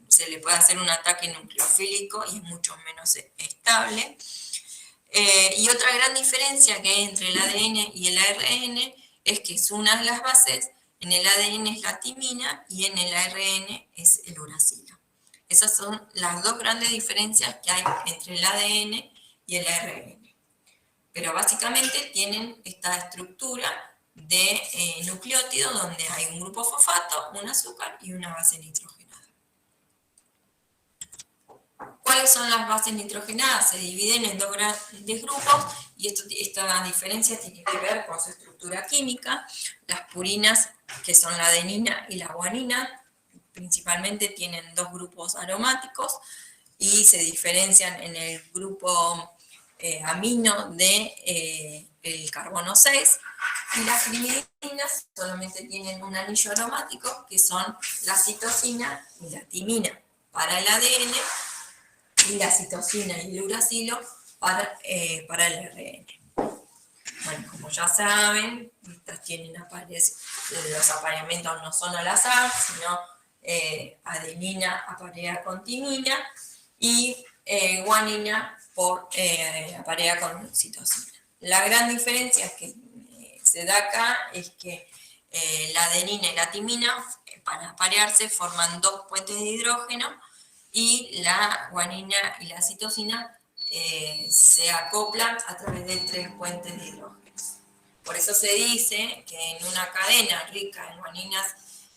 se le puede hacer un ataque nucleofílico y es mucho menos estable. Y otra gran diferencia que hay entre el ADN y el ARN es que es una de las bases, en el ADN es la timina y en el ARN es el uracilo. Esas son las dos grandes diferencias que hay entre el ADN y el ARN. Pero básicamente tienen esta estructura de nucleótido donde hay un grupo fosfato, un azúcar y una base nitrogenada. ¿Cuáles son las bases nitrogenadas? Se dividen en dos grandes grupos y esta diferencia tiene que ver con su estructura química. Las purinas, que son la adenina y la guanina, principalmente tienen dos grupos aromáticos y se diferencian en el grupo amino del carbono 6, y las primidinas solamente tienen un anillo aromático, que son la citosina y la timina para el ADN, y la citosina y el uracilo para el ARN. Bueno, como ya saben, estas los apareamientos no son al azar, sino adenina aparea con timina y guanina aparea con citosina. La gran diferencia que se da acá es que la adenina y la timina, para aparearse, forman dos puentes de hidrógeno, y la guanina y la citosina se acoplan a través de 3 puentes de hidrógeno. Por eso se dice que en una cadena rica en guaninas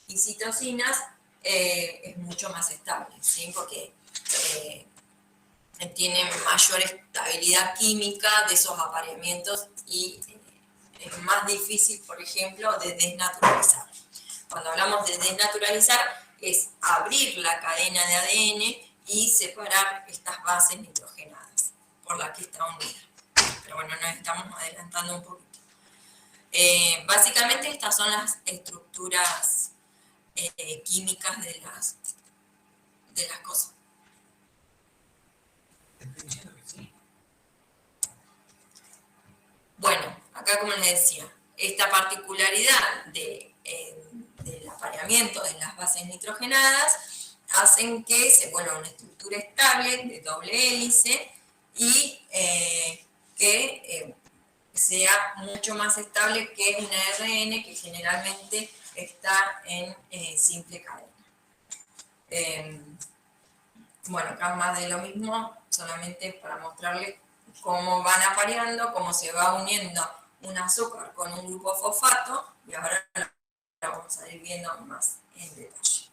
y citosinas es mucho más estable, ¿sí? Porque tiene mayor estabilidad química de esos apareamientos y es más difícil, por ejemplo, de desnaturalizar. Cuando hablamos de desnaturalizar, es abrir la cadena de ADN y separar estas bases nitrogenadas por las que está unida. Pero bueno, nos estamos adelantando un poquito. Básicamente estas son las estructuras químicas de las cosas. Bueno, acá como les decía, esta particularidad del apareamiento de las bases nitrogenadas hacen que se vuelva una estructura estable de doble hélice y que sea mucho más estable que un ARN que generalmente está en simple cadena. Bueno, acá más de lo mismo, solamente para mostrarles cómo van apareando, cómo se va uniendo un azúcar con un grupo fosfato, y ahora lo vamos a ir viendo más en detalle.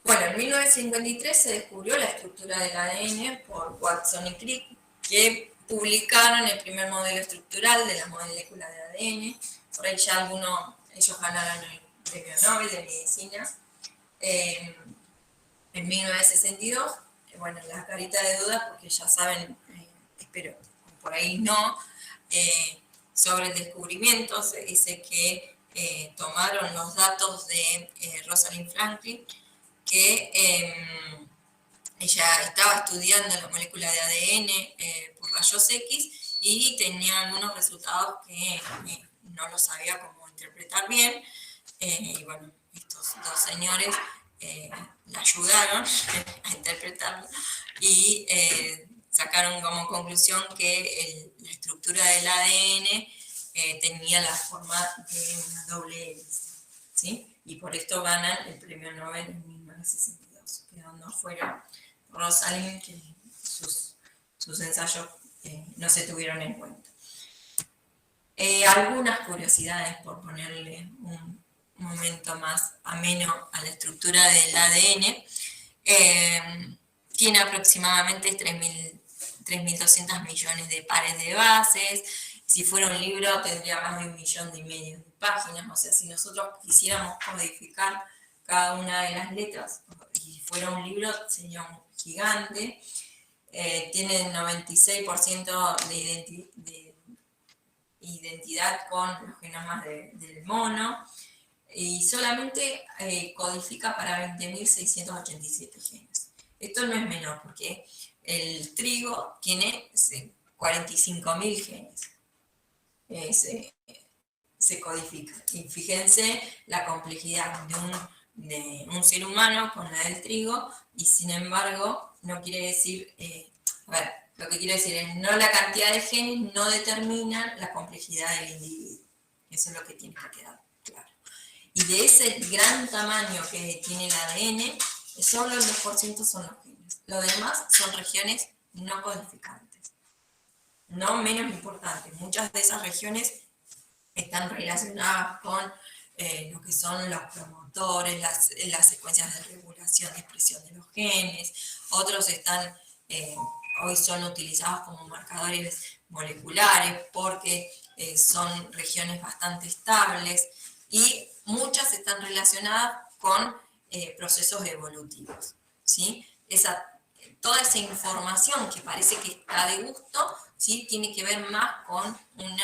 Bueno, en 1953 se descubrió la estructura del ADN por Watson y Crick, que publicaron el primer modelo estructural de la molécula de ADN. Por ahí ya ellos ganaron el premio Nobel de Medicina. En 1962, bueno, la carita de duda, porque ya saben, espero, por ahí no, sobre el descubrimiento, se dice que tomaron los datos de Rosalind Franklin, que ella estaba estudiando la molécula de ADN por rayos X y tenía algunos resultados que no los sabía cómo interpretar bien, y bueno, estos dos señores la ayudaron a interpretarlo y sacaron como conclusión que la estructura del ADN tenía la forma de una doble hélice, ¿sí? Y por esto ganan el premio Nobel en 1962, quedando afuera Rosalind, que sus ensayos no se tuvieron en cuenta. Algunas curiosidades por ponerle un momento más ameno a la estructura del ADN. Tiene aproximadamente 3.200 millones de pares de bases. Si fuera un libro tendría más de 1,5 millones de páginas. O sea, si nosotros quisiéramos codificar cada una de las letras, y fuera un libro, sería un gigante. Tiene 96% de identidad con los genomas del mono, y solamente codifica para 20.687 genes. Esto no es menor, porque el trigo tiene 45.000 genes. Se codifica. Y fíjense la complejidad de un ser humano con la del trigo, y sin embargo, no quiere decir, lo que quiero decir es, no la cantidad de genes no determina la complejidad del individuo. Eso es lo que tiene que quedar claro. Y de ese gran tamaño que tiene el ADN, solo el 2% son los genes. Lo demás son regiones no codificantes. No menos importantes. Muchas de esas regiones están relacionadas con lo que son los promotores, las secuencias de regulación de expresión de los genes. Otros hoy son utilizados como marcadores moleculares porque son regiones bastante estables, y muchas están relacionadas con procesos evolutivos, ¿sí? Toda esa información que parece que está de gusto, ¿sí? Tiene que ver más con un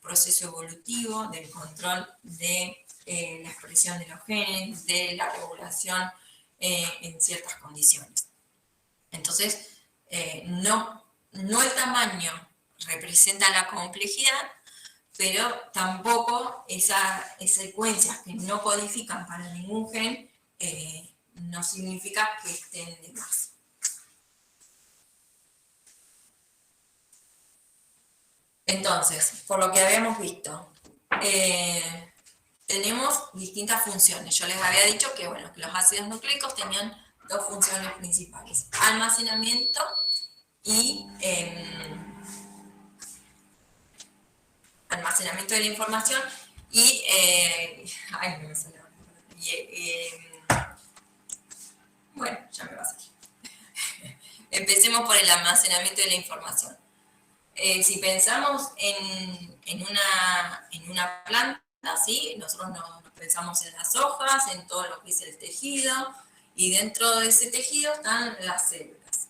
proceso evolutivo del control de la expresión de los genes, de la regulación en ciertas condiciones. Entonces, no el tamaño representa la complejidad, pero tampoco esas secuencias que no codifican para ningún gen no significa que estén de más. Entonces, por lo que habíamos visto, tenemos distintas funciones. Yo les había dicho que, bueno, que los ácidos nucleicos tenían dos funciones principales: almacenamiento y almacenamiento de la información y no me sale ahora. Bueno, ya me va a salir. Empecemos por el almacenamiento de la información. Si pensamos en una planta, ¿sí? Nosotros nos pensamos en las hojas, en todo lo que es el tejido, y dentro de ese tejido están las células.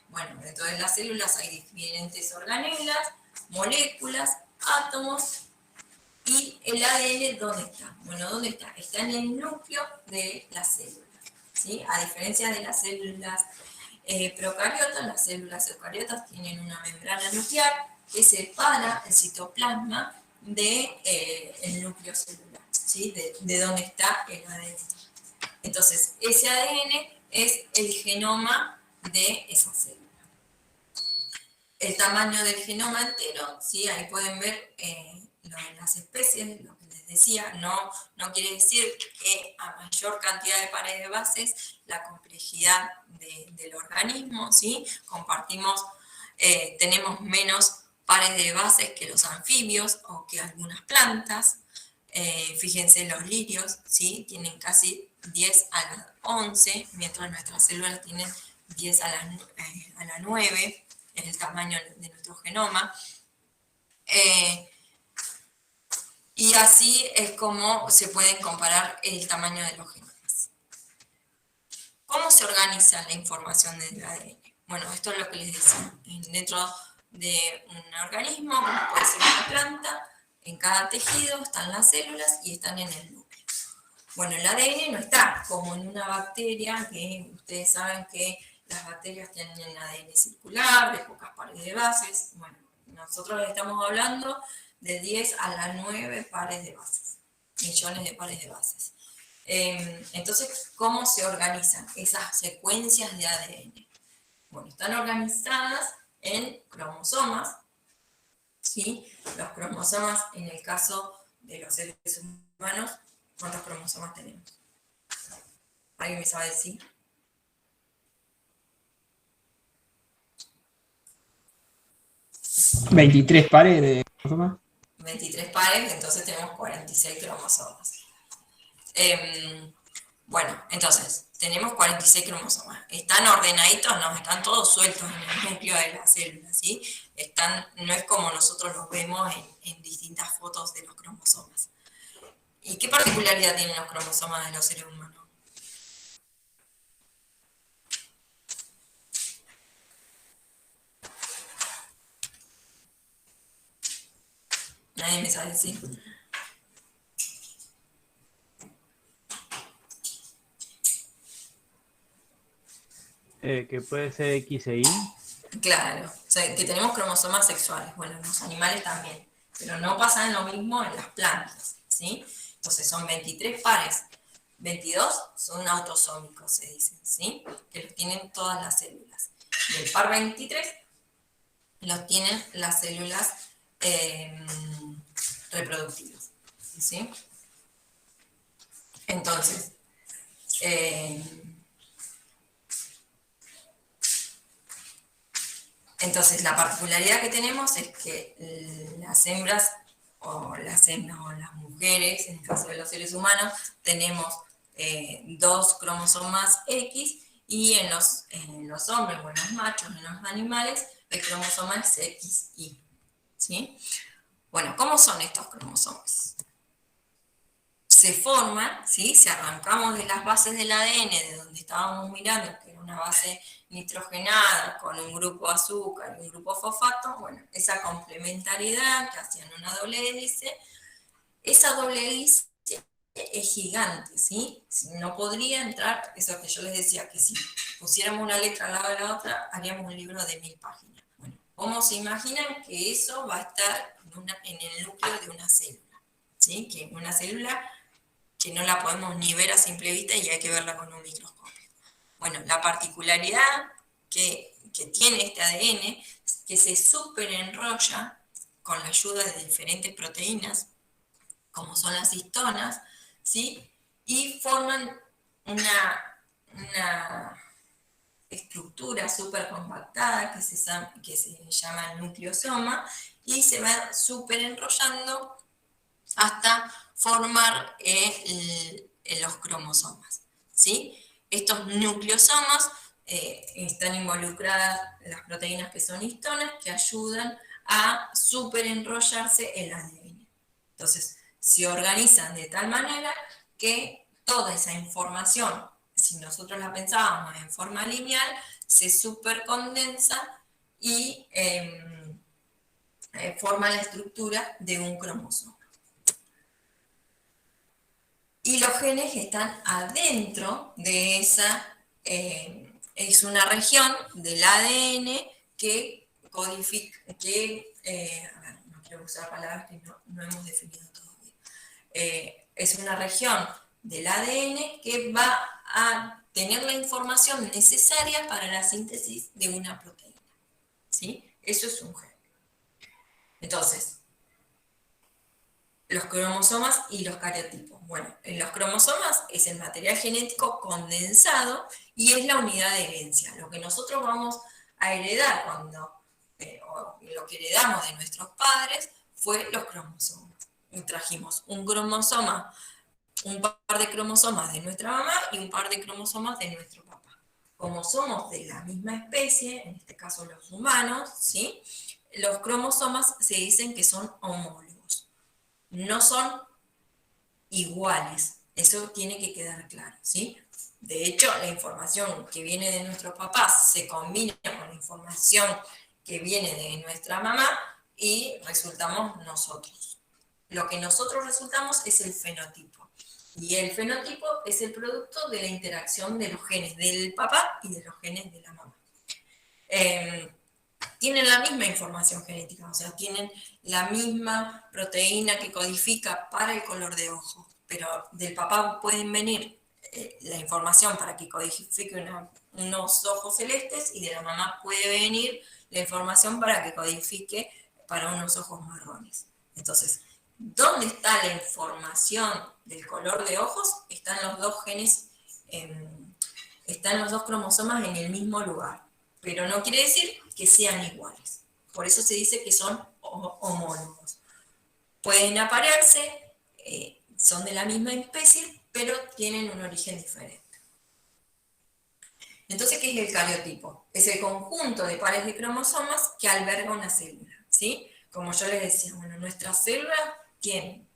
Bueno, dentro de las células hay diferentes organelas, moléculas, átomos, y el ADN, ¿dónde está? Bueno, ¿dónde está? Está en el núcleo de las células, ¿sí? A diferencia de las células procariotas, las células eucariotas tienen una membrana nuclear que separa el citoplasma del núcleo celular, ¿sí? De dónde está el ADN. Entonces, ese ADN es el genoma de esa célula. El tamaño del genoma entero, ¿sí? Ahí pueden ver las especies, lo que les decía, no quiere decir que a mayor cantidad de pares de bases, la complejidad del organismo, ¿sí? Tenemos menos pares de bases que los anfibios o que algunas plantas. Fíjense, los lirios, ¿sí? Tienen casi 10 a la 11, mientras nuestras células tienen 10 a la 9, es el tamaño de nuestro genoma. Y así es como se pueden comparar el tamaño de los genomas. ¿Cómo se organiza la información del ADN? Bueno, esto es lo que les decía. Dentro de un organismo, como puede ser una planta, en cada tejido están las células y están en el núcleo. Bueno, el ADN no está como en una bacteria, que ustedes saben que las bacterias tienen ADN circular, de pocas pares de bases. Bueno, nosotros estamos hablando de 10 a la 9 pares de bases, millones de pares de bases. Entonces, ¿cómo se organizan esas secuencias de ADN? Bueno, están organizadas en cromosomas, ¿sí? Los cromosomas, en el caso de los seres humanos, ¿cuántos cromosomas tenemos? ¿Alguien me sabe decir? 23 pares de cromosomas. 23 pares, entonces tenemos 46 cromosomas. Bueno, entonces, tenemos 46 cromosomas. ¿Están ordenaditos? No, están todos sueltos en el núcleo de la célula, ¿sí? No es como nosotros los vemos en distintas fotos de los cromosomas. ¿Y qué particularidad tienen los cromosomas de los seres humanos? Nadie me sabe decir. Que puede ser X e Y. Claro, o sea, que tenemos cromosomas sexuales, bueno, los animales también, pero no pasa lo mismo en las plantas, ¿sí? Entonces son 23 pares, 22 son autosómicos, se dicen, ¿sí? Que los tienen todas las células. Y el par 23 los tienen las células reproductivas, ¿sí? Entonces, la particularidad que tenemos es que las hembras o las mujeres, en el caso de los seres humanos, tenemos 2 cromosomas X y en los hombres o en los machos, en los animales, el cromosoma es XY, ¿sí? Bueno, ¿cómo son estos cromosomas? Se forman, ¿sí? Si arrancamos de las bases del ADN, de donde estábamos mirando, que era una base nitrogenada con un grupo azúcar y un grupo fosfato, bueno, esa complementariedad que hacían una doble hélice, esa doble hélice es gigante, ¿sí? No podría entrar, eso que yo les decía, que si pusiéramos una letra al lado de la otra, haríamos un libro de 1000 páginas. Bueno, ¿cómo se imaginan que eso va a estar en el núcleo de una célula? ¿Sí? Que una célula que no la podemos ni ver a simple vista y hay que verla con un microscopio. Bueno, la particularidad que tiene este ADN es que se superenrolla con la ayuda de diferentes proteínas, como son las histonas, ¿sí? Y forman una estructura súper compactada que se llama el nucleosoma y se va superenrollando hasta formar los cromosomas, ¿sí? Estos nucleosomas están involucradas las proteínas que son histonas que ayudan a superenrollarse el ADN. Entonces, se organizan de tal manera que toda esa información, si nosotros la pensábamos en forma lineal, se supercondensa y forma la estructura de un cromosoma. Y los genes están adentro de esa, es una región del ADN que codifica, a ver, no quiero usar palabras que no hemos definido todavía. Es una región del ADN que va a tener la información necesaria para la síntesis de una proteína, ¿sí? Eso es un gen. Entonces, los cromosomas y los cariotipos. Bueno, en los cromosomas es el material genético condensado y es la unidad de herencia. Lo que nosotros vamos a heredar o lo que heredamos de nuestros padres fue los cromosomas. Y trajimos un par de cromosomas de nuestra mamá y un par de cromosomas de nuestro papá. Como somos de la misma especie, en este caso los humanos, ¿sí? Los cromosomas se dicen que son homólogos. No son iguales, eso tiene que quedar claro, ¿sí? De hecho, la información que viene de nuestros papás se combina con la información que viene de nuestra mamá y resultamos nosotros. Lo que nosotros resultamos es el fenotipo. Y el fenotipo es el producto de la interacción de los genes del papá y de los genes de la mamá. Tienen la misma información genética, o sea, tienen la misma proteína que codifica para el color de ojos, pero del papá pueden venir la información para que codifique unos ojos celestes y de la mamá puede venir la información para que codifique para unos ojos marrones. Entonces, ¿dónde está la información del color de ojos? Están los dos genes, están los dos cromosomas en el mismo lugar, pero no quiere decir que sean iguales. Por eso se dice que son homólogos. Pueden aparearse, son de la misma especie, pero tienen un origen diferente. Entonces, ¿qué es el cariotipo? Es el conjunto de pares de cromosomas que alberga una célula, ¿sí? Como yo les decía, bueno, nuestra célula tiene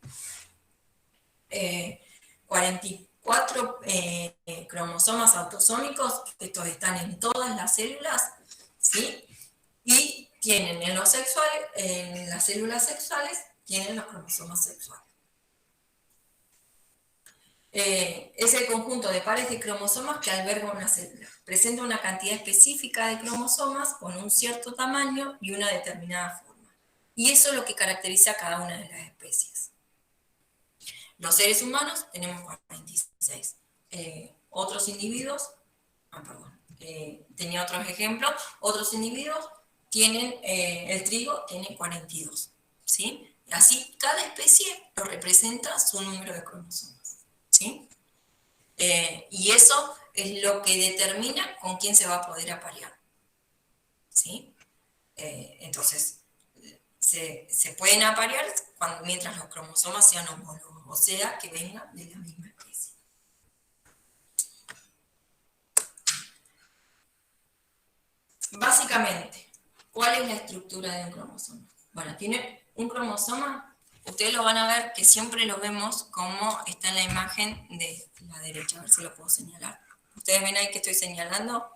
44 cromosomas autosómicos, estos están en todas las células, ¿sí? Y tienen en las células sexuales, tienen los cromosomas sexuales. Es el conjunto de pares de cromosomas que alberga una célula. Presenta una cantidad específica de cromosomas con un cierto tamaño y una determinada forma. Y eso es lo que caracteriza a cada una de las especies. Los seres humanos tenemos 46. Otros individuos, tenía otros ejemplos, otros individuos tienen, el trigo tiene 42. ¿Sí? Así, cada especie lo representa su número de cromosomas. ¿Sí? Y eso es lo que determina con quién se va a poder aparear. ¿Sí? Entonces, se pueden aparear mientras los cromosomas sean homólogos, o sea, que vengan de la misma especie. Básicamente, ¿cuál es la estructura de un cromosoma? Bueno, tiene un cromosoma. Ustedes lo van a ver que siempre lo vemos como está en la imagen de la derecha, a ver si lo puedo señalar. Ustedes ven ahí que estoy señalando.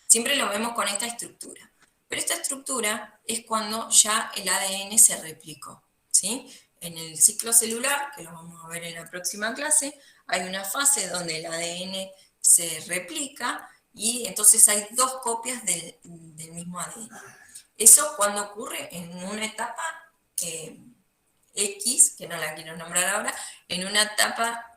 Siempre lo vemos con esta estructura. Pero esta estructura es cuando ya el ADN se replicó, ¿sí? En el ciclo celular, que lo vamos a ver en la próxima clase, hay una fase donde el ADN se replica y entonces hay dos copias del mismo ADN. Eso cuando ocurre en una etapa X, que no la quiero nombrar ahora, en una etapa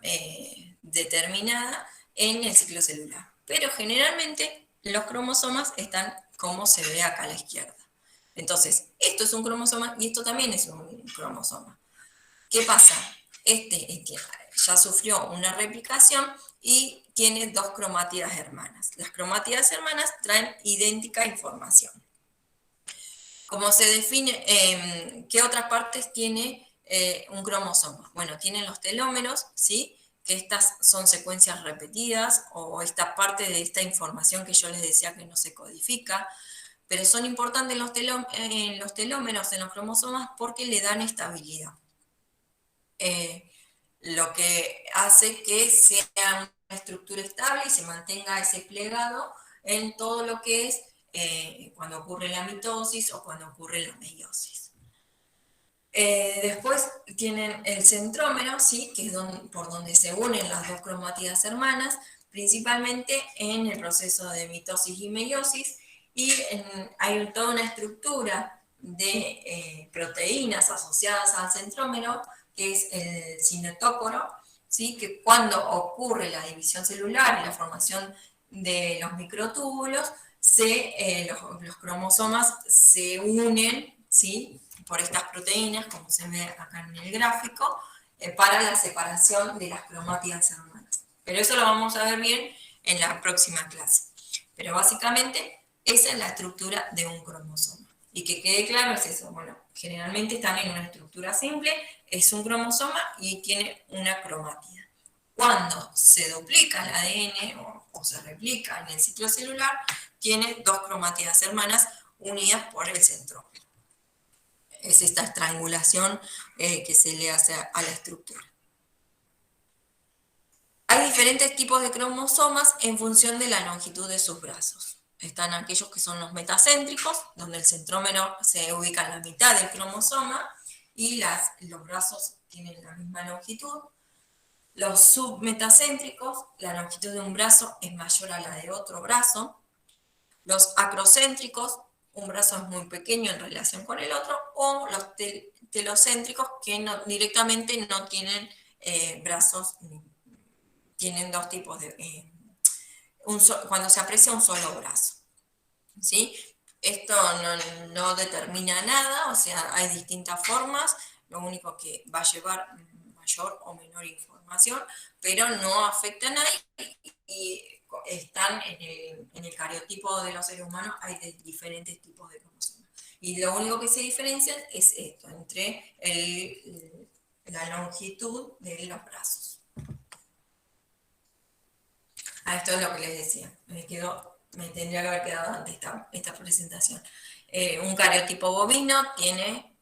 determinada en el ciclo celular. Pero generalmente los cromosomas están como se ve acá a la izquierda. Entonces, esto es un cromosoma y esto también es un cromosoma. ¿Qué pasa? Este ya sufrió una replicación y tiene dos cromátidas hermanas. Las cromátidas hermanas traen idéntica información. ¿Cómo se define? ¿Qué otras partes tiene un cromosoma? Bueno, tienen los telómeros, ¿sí? Que estas son secuencias repetidas o esta parte de esta información que yo les decía que no se codifica, pero son importantes los telómeros en los cromosomas porque le dan estabilidad. Lo que hace que sea una estructura estable y se mantenga ese plegado en todo lo que es cuando ocurre la mitosis o cuando ocurre la meiosis. Después tienen el centrómero, ¿sí? Que es por donde se unen las dos cromátidas hermanas, principalmente en el proceso de mitosis y meiosis, y hay toda una estructura de proteínas asociadas al centrómero, que es el cinetócoro, ¿sí? Que cuando ocurre la división celular y la formación de los microtúbulos, los cromosomas se unen, ¿sí? Por estas proteínas, como se ve acá en el gráfico, para la separación de las cromátidas hermanas. Pero eso lo vamos a ver bien en la próxima clase. Pero básicamente esa es la estructura de un cromosoma. Y que quede claro es eso. Bueno, generalmente están en una estructura simple, es un cromosoma y tiene una cromátida. Cuando se duplica el ADN o se replica en el ciclo celular, tiene dos cromátidas hermanas unidas por el centrómero. Es esta estrangulación que se le hace a la estructura. Hay diferentes tipos de cromosomas en función de la longitud de sus brazos. Están aquellos que son los metacéntricos, donde el centrómero se ubica en la mitad del cromosoma y los brazos tienen la misma longitud. Los submetacéntricos, la longitud de un brazo es mayor a la de otro brazo. Los acrocéntricos, un brazo es muy pequeño en relación con el otro, o los telocéntricos, que directamente no tienen brazos, tienen dos tipos de... cuando se aprecia un solo brazo, ¿sí? Esto no determina nada, o sea, hay distintas formas, lo único que va a llevar mayor o menor información, pero no afecta a nadie y están en el cariotipo de los seres humanos, hay diferentes tipos de cromosomas. Y lo único que se diferencian es esto, entre la longitud de los brazos. Esto es lo que les decía. Me tendría que haber quedado antes esta presentación. Un cariotipo bovino tiene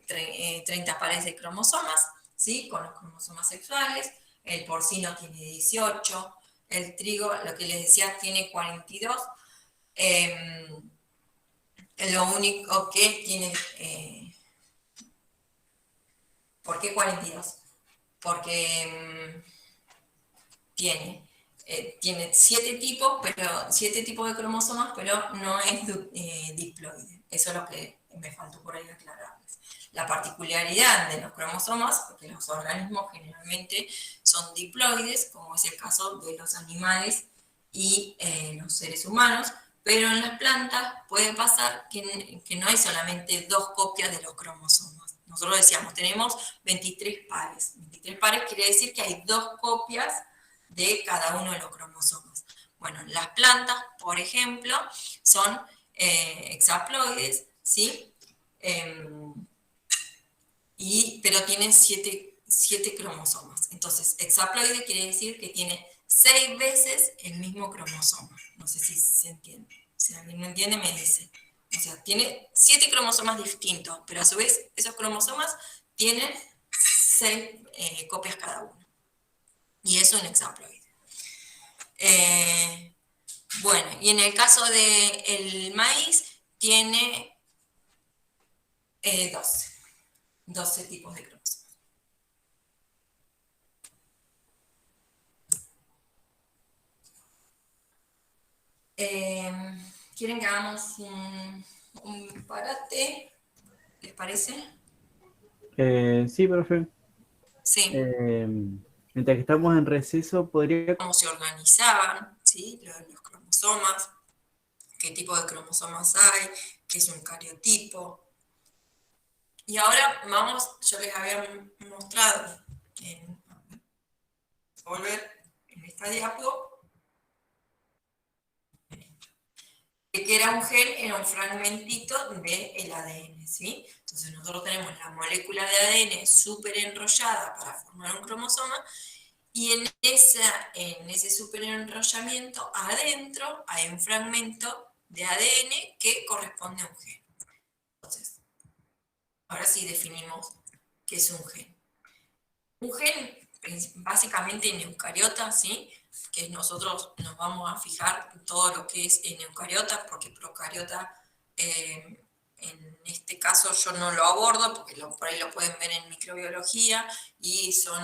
30 pares de cromosomas, ¿sí? Con los cromosomas sexuales. El porcino tiene 18. El trigo, lo que les decía, tiene 42. Lo único que tiene... ¿por qué 42? Porque tiene 7 tipos, pero 7 tipos de cromosomas, pero no es diploide. Eso es lo que me faltó por ahí aclararles. La particularidad de los cromosomas, porque los organismos generalmente son diploides, como es el caso de los animales y los seres humanos, pero en las plantas puede pasar que no hay solamente 2 copias de los cromosomas. Nosotros decíamos, tenemos 23 pares. 23 pares quiere decir que hay 2 copias de cada uno de los cromosomas. Bueno, las plantas, por ejemplo, son hexaploides, ¿sí? Pero tienen 7 cromosomas. Entonces, hexaploide quiere decir que tiene 6 veces el mismo cromosoma. No sé si se entiende. Si alguien no entiende, me dice. O sea, tiene 7 cromosomas distintos, pero a su vez esos cromosomas tienen 6 copias cada uno. Y eso es un hexaploide. Bueno, y en el caso del maíz, tiene 12 tipos de cromosomas. ¿Quieren que hagamos un parate? ¿Les parece? Sí, profe. Sí. Mientras que estamos en receso, podría... Cómo se organizaban, ¿sí? Los cromosomas, qué tipo de cromosomas hay, qué es un cariotipo. Y ahora yo les había mostrado, volver en esta diapo, que era un gen, era un fragmentito del ADN, ¿sí? Entonces nosotros tenemos la molécula de ADN súper enrollada para formar un cromosoma, y en ese súper enrollamiento adentro hay un fragmento de ADN que corresponde a un gen. Entonces, ahora sí definimos qué es un gen. Un gen, básicamente en eucariotas, ¿sí? Que nosotros nos vamos a fijar en todo lo que es en eucariotas, porque procariota, en este caso yo no lo abordo, porque por ahí lo pueden ver en microbiología, y son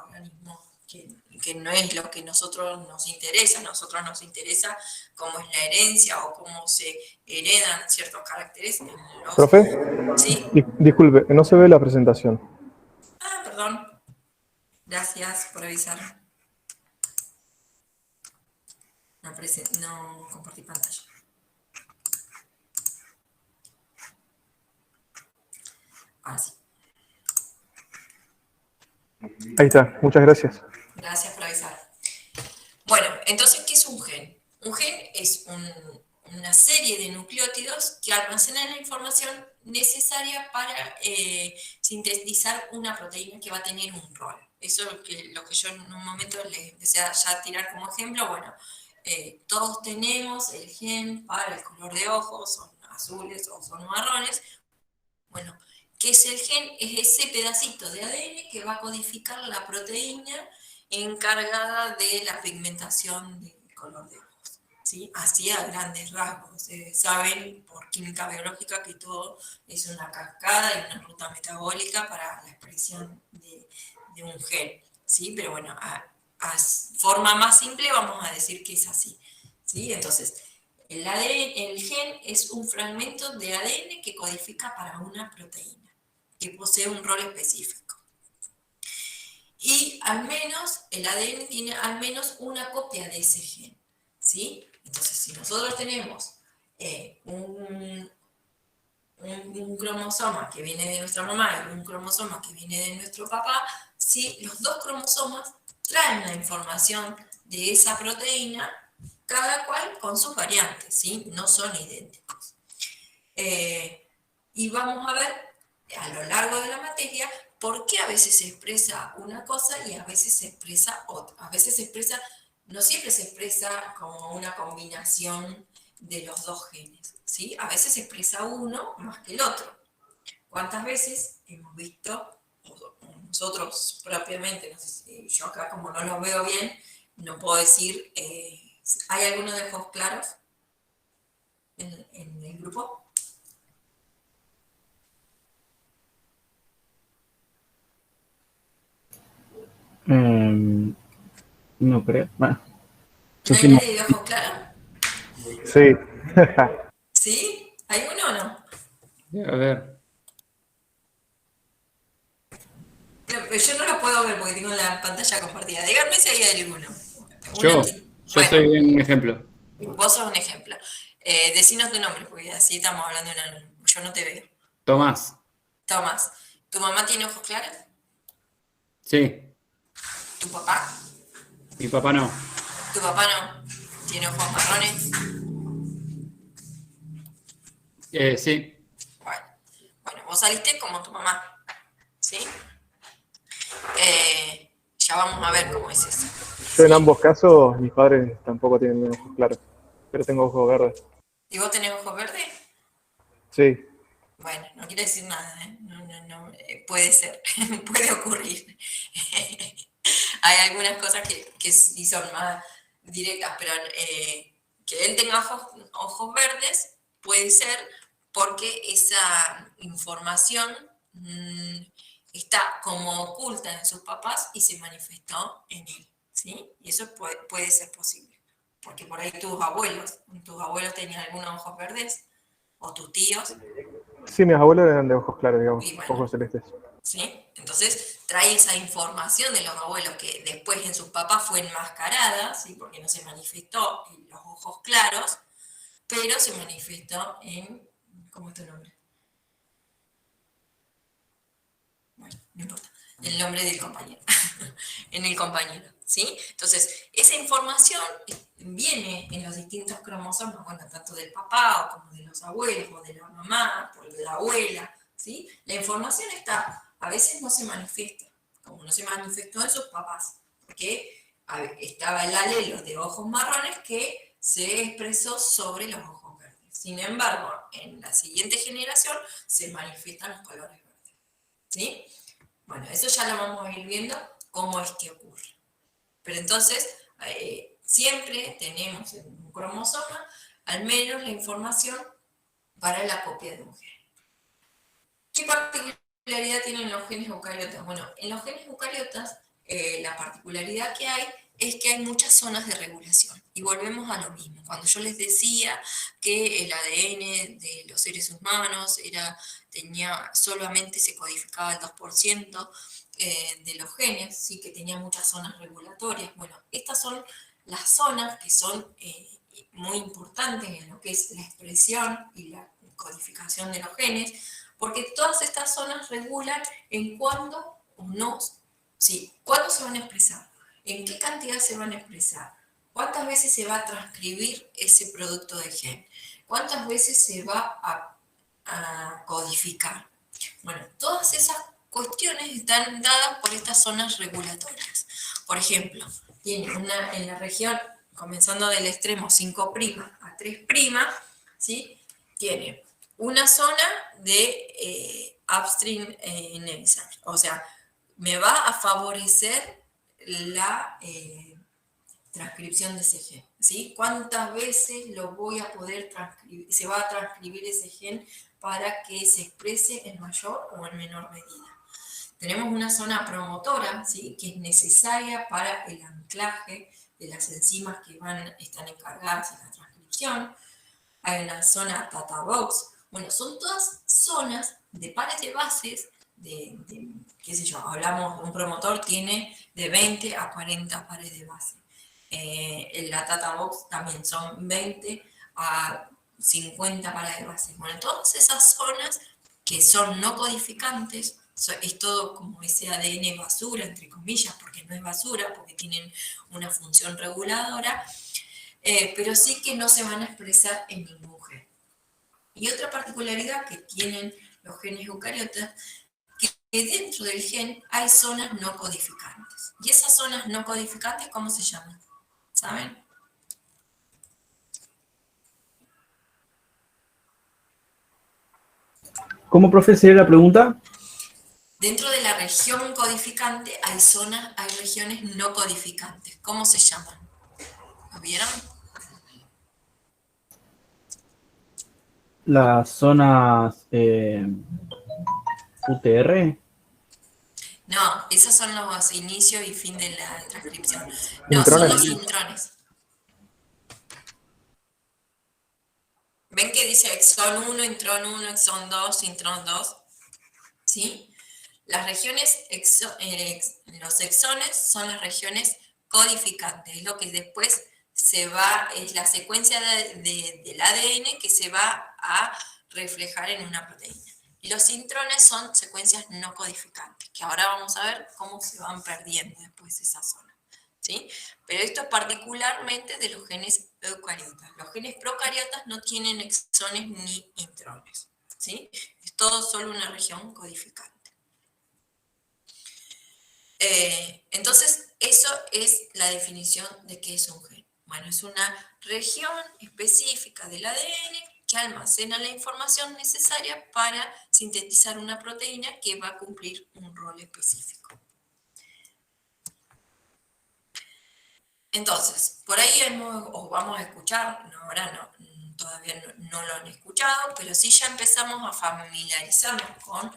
organismos que no es lo que a nosotros nos interesa. A nosotros nos interesa cómo es la herencia o cómo se heredan ciertos caracteres. Profe, Sí. Disculpe, no se ve la presentación. Perdón. Gracias por avisar. No compartí pantalla. Ahora sí. Ahí está, muchas gracias. Gracias por avisar. Bueno, entonces, ¿qué es un gen? Un gen es una serie de nucleótidos que almacenan la información necesaria para sintetizar una proteína que va a tener un rol. Eso es lo que yo en un momento les empecé a tirar como ejemplo. Bueno, todos tenemos el gen para el color de ojos, son azules o son marrones. Bueno, ¿qué es el gen? Es ese pedacito de ADN que va a codificar la proteína encargada de la pigmentación del color de ojos, ¿sí? Así a grandes rasgos. Saben por química biológica que todo es una cascada y una ruta metabólica para la expresión de un gen, ¿sí? Pero bueno, a forma más simple vamos a decir que es así, ¿sí? Entonces, el gen es un fragmento de ADN que codifica para una proteína, que posee un rol específico. Y al menos, el ADN tiene al menos una copia de ese gen, ¿sí? Entonces, si nosotros tenemos un cromosoma que viene de nuestra mamá y un cromosoma que viene de nuestro papá, ¿sí? Los 2 cromosomas traen la información de esa proteína, cada cual con sus variantes, ¿sí? No son idénticos. Y vamos a ver a lo largo de la materia por qué a veces se expresa una cosa y a veces se expresa otra. A veces se expresa, no siempre se expresa como una combinación de los dos genes, ¿sí? A veces se expresa uno más que el otro. ¿Cuántas veces hemos visto, o nosotros propiamente, no sé si yo acá como no lo veo bien, no puedo decir, ¿hay alguno de ojos claros en el grupo? No creo. Bueno, ¿No yo hay sí no. nadie de ojos claros? Sí. ¿Sí? ¿Hay uno o no? A ver, Pero yo no lo puedo ver porque tengo la pantalla compartida. Díganme si hay alguno. yo, yo Bueno, soy un ejemplo. vos sos un ejemplo. Decinos tu nombre, porque así estamos hablando de una. Yo no te veo. Tomás, Tomás, ¿tu mamá tiene ojos claros? sí, ¿Tu papá? mi papá no. ¿Tu papá no? ¿Tiene ojos marrones? Sí, Bueno, vos saliste como tu mamá, ¿sí? Ya vamos a ver cómo es eso. Yo en ¿Sí? ambos casos, mis padres tampoco tienen ojos claros, pero tengo ojos verdes. ¿Y vos tenés ojos verdes? Sí, Bueno, no quiere decir nada, ¿eh? No, puede ser, puede ocurrir. Hay algunas cosas que sí son más directas, pero que él tenga ojos verdes puede ser porque esa información está como oculta en sus papás y se manifestó en él, ¿sí? Y eso puede ser posible, porque por ahí tus abuelos tenían algunos ojos verdes, o tus tíos, sí, mis abuelos eran de ojos claros, digamos, y bueno, ojos celestes. ¿sí? Entonces trae esa información de los abuelos que después en sus papás fue enmascarada, ¿sí? Porque no se manifestó en los ojos claros, pero se manifestó en, ¿cómo es tu nombre? Bueno, no importa, el nombre del compañero, en el compañero, ¿sí? Entonces, esa información viene en los distintos cromosomas, bueno, tanto del papá o como de los abuelos o de la mamá, por la abuela, ¿sí? La información está, a veces no se manifiesta, como no se manifestó en sus papás, porque estaba el alelo de ojos marrones que se expresó sobre los ojos verdes. Sin embargo, en la siguiente generación se manifiestan los colores verdes. ¿Sí? Bueno, eso ya lo vamos a ir viendo cómo es que ocurre. Pero entonces, siempre tenemos en un cromosoma al menos la información para la copia de un gen. ¿Qué particularidad tienen los genes eucariotas? Bueno, en los genes eucariotas, la particularidad que hay es que hay muchas zonas de regulación. Y volvemos a lo mismo. Cuando yo les decía que el ADN de los seres humanos solamente se codificaba el 2% de los genes, sí que tenía muchas zonas regulatorias. Bueno, estas son las zonas que son muy importantes en lo que es la expresión y la codificación de los genes, porque todas estas zonas regulan en cuándo o no, sí, cuándo se van a expresar, en qué cantidad se van a expresar, cuántas veces se va a transcribir ese producto de gen, cuántas veces se va a codificar. Bueno, todas esas cuestiones están dadas por estas zonas regulatorias. Por ejemplo, tiene en la región, comenzando del extremo 5' a 3', ¿sí? Tiene una zona de upstream enhancer, o sea, me va a favorecer la transcripción de ese gen, ¿sí? ¿Cuántas veces lo voy a poder transcribir, se va a transcribir ese gen para que se exprese en mayor o en menor medida? Tenemos una zona promotora, ¿sí? Que es necesaria para el anclaje de las enzimas que están encargadas en la transcripción. Hay una zona data box. Bueno, son todas zonas de pares de bases, qué sé yo, hablamos, un promotor tiene de 20 a 40 pares de base. La data box también son 20 a 50 pares de base. Bueno, todas esas zonas que son no codificantes, es todo como ese ADN basura, entre comillas, porque no es basura, porque tienen una función reguladora, pero sí que no se van a expresar en ningún gen. Y otra particularidad que tienen los genes eucariotas, que dentro del gen hay zonas no codificantes. ¿Y esas zonas no codificantes cómo se llaman? ¿Saben? ¿Cómo, profe, sería la pregunta? Dentro de la región codificante hay zonas, hay regiones no codificantes. ¿Cómo se llaman? ¿Lo vieron? Las zonas UTR. No, esos son los inicios y fin de la transcripción. No, son Intrones. los intrones. ¿Ven que dice exon 1, intron 1, exon 2, intron 2? ¿Sí? Las regiones, los exones son las regiones codificantes, es lo que después se va, es la secuencia del ADN que se va a reflejar en una proteína. Y los intrones son secuencias no codificantes, que ahora vamos a ver cómo se van perdiendo después esas zonas. ¿Sí? Pero esto es particularmente de los genes eucariotas. Los genes procariotas no tienen exones ni intrones. ¿Sí? Es todo solo una región codificante. Entonces, eso es la definición de qué es un gen. Bueno, es una región específica del ADN que almacena la información necesaria para sintetizar una proteína que va a cumplir un rol específico. Entonces, por ahí os vamos a escuchar, no, ahora no, todavía no lo han escuchado, pero sí ya empezamos a familiarizarnos con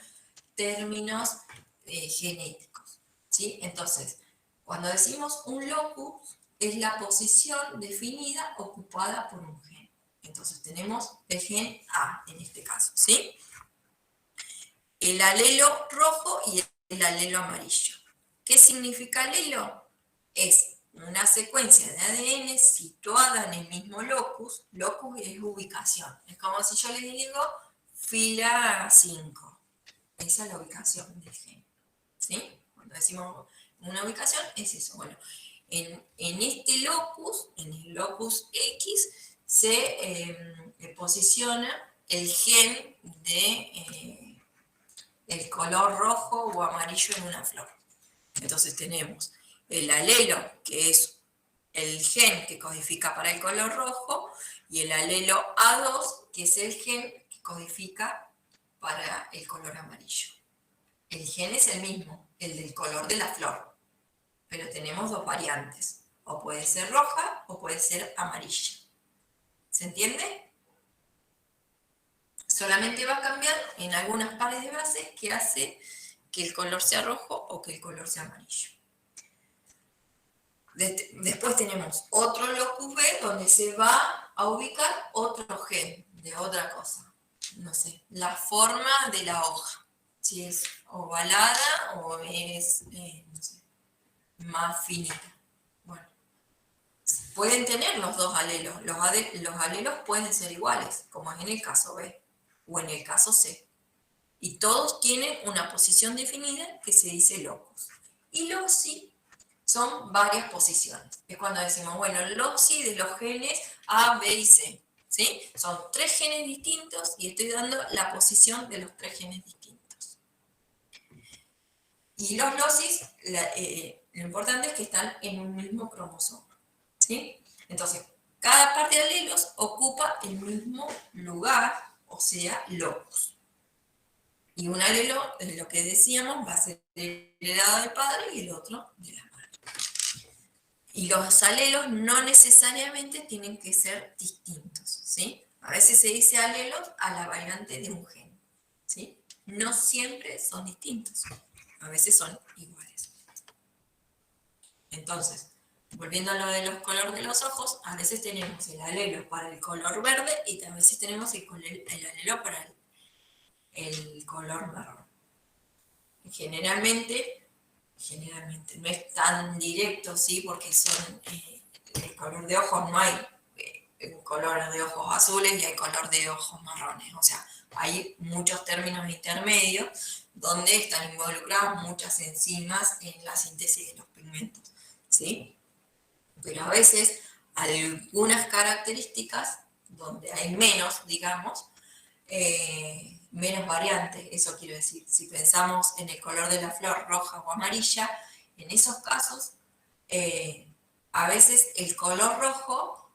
términos genéticos, ¿sí? Entonces, cuando decimos un locus, es la posición definida ocupada por un gen. Entonces, tenemos el gen A, en este caso, ¿sí? El alelo rojo y el alelo amarillo. ¿Qué significa alelo? Es una secuencia de ADN situada en el mismo locus. Locus es ubicación. Es como si yo les digo fila 5. Esa es la ubicación del gen. ¿Sí? Cuando decimos una ubicación, es eso. Bueno, en este locus, en el locus X, se posiciona el gen de el color rojo o amarillo en una flor. Entonces tenemos el alelo, que es el gen que codifica para el color rojo, y el alelo A2, que es el gen que codifica para el color amarillo. El gen es el mismo, el del color de la flor, pero tenemos dos variantes. O puede ser roja o puede ser amarilla. ¿Se entiende? Solamente va a cambiar en algunas pares de bases que hace que el color sea rojo o que el color sea amarillo. Después tenemos otro locus B donde se va a ubicar otro gen de otra cosa. No sé, la forma de la hoja. Si es ovalada o es, no sé, más finita. Bueno, pueden tener los dos alelos. Los alelos pueden ser iguales, como es en el caso B o en el caso C. Y todos tienen una posición definida que se dice locus. Y loci son varias posiciones. Es cuando decimos, bueno, loci de los genes A, B y C. ¿Sí? Son 3 genes distintos y estoy dando la posición de los 3 genes distintos. Y los locis, lo importante es que están en un mismo cromosoma. ¿Sí? Entonces, cada par de alelos ocupa el mismo lugar, o sea, locus. Y un alelo, es lo que decíamos, va a ser heredado del padre y el otro de la madre. Y los alelos no necesariamente tienen que ser distintos, ¿sí? A veces se dice alelos a la variante de un gen, ¿sí? No siempre son distintos, a veces son iguales. Entonces, volviendo a lo de los colores de los ojos, a veces tenemos el alelo para el color verde y a veces tenemos el alelo para el color marrón. Generalmente no es tan directo, ¿sí? Porque son el color de ojos, no hay color de ojos azules y hay color de ojos marrones. O sea, hay muchos términos intermedios donde están involucradas muchas enzimas en la síntesis de los pigmentos, ¿sí? Pero a veces algunas características donde hay menos, digamos, menos variantes, eso quiero decir. Si pensamos en el color de la flor roja o amarilla, en esos casos, a veces el color rojo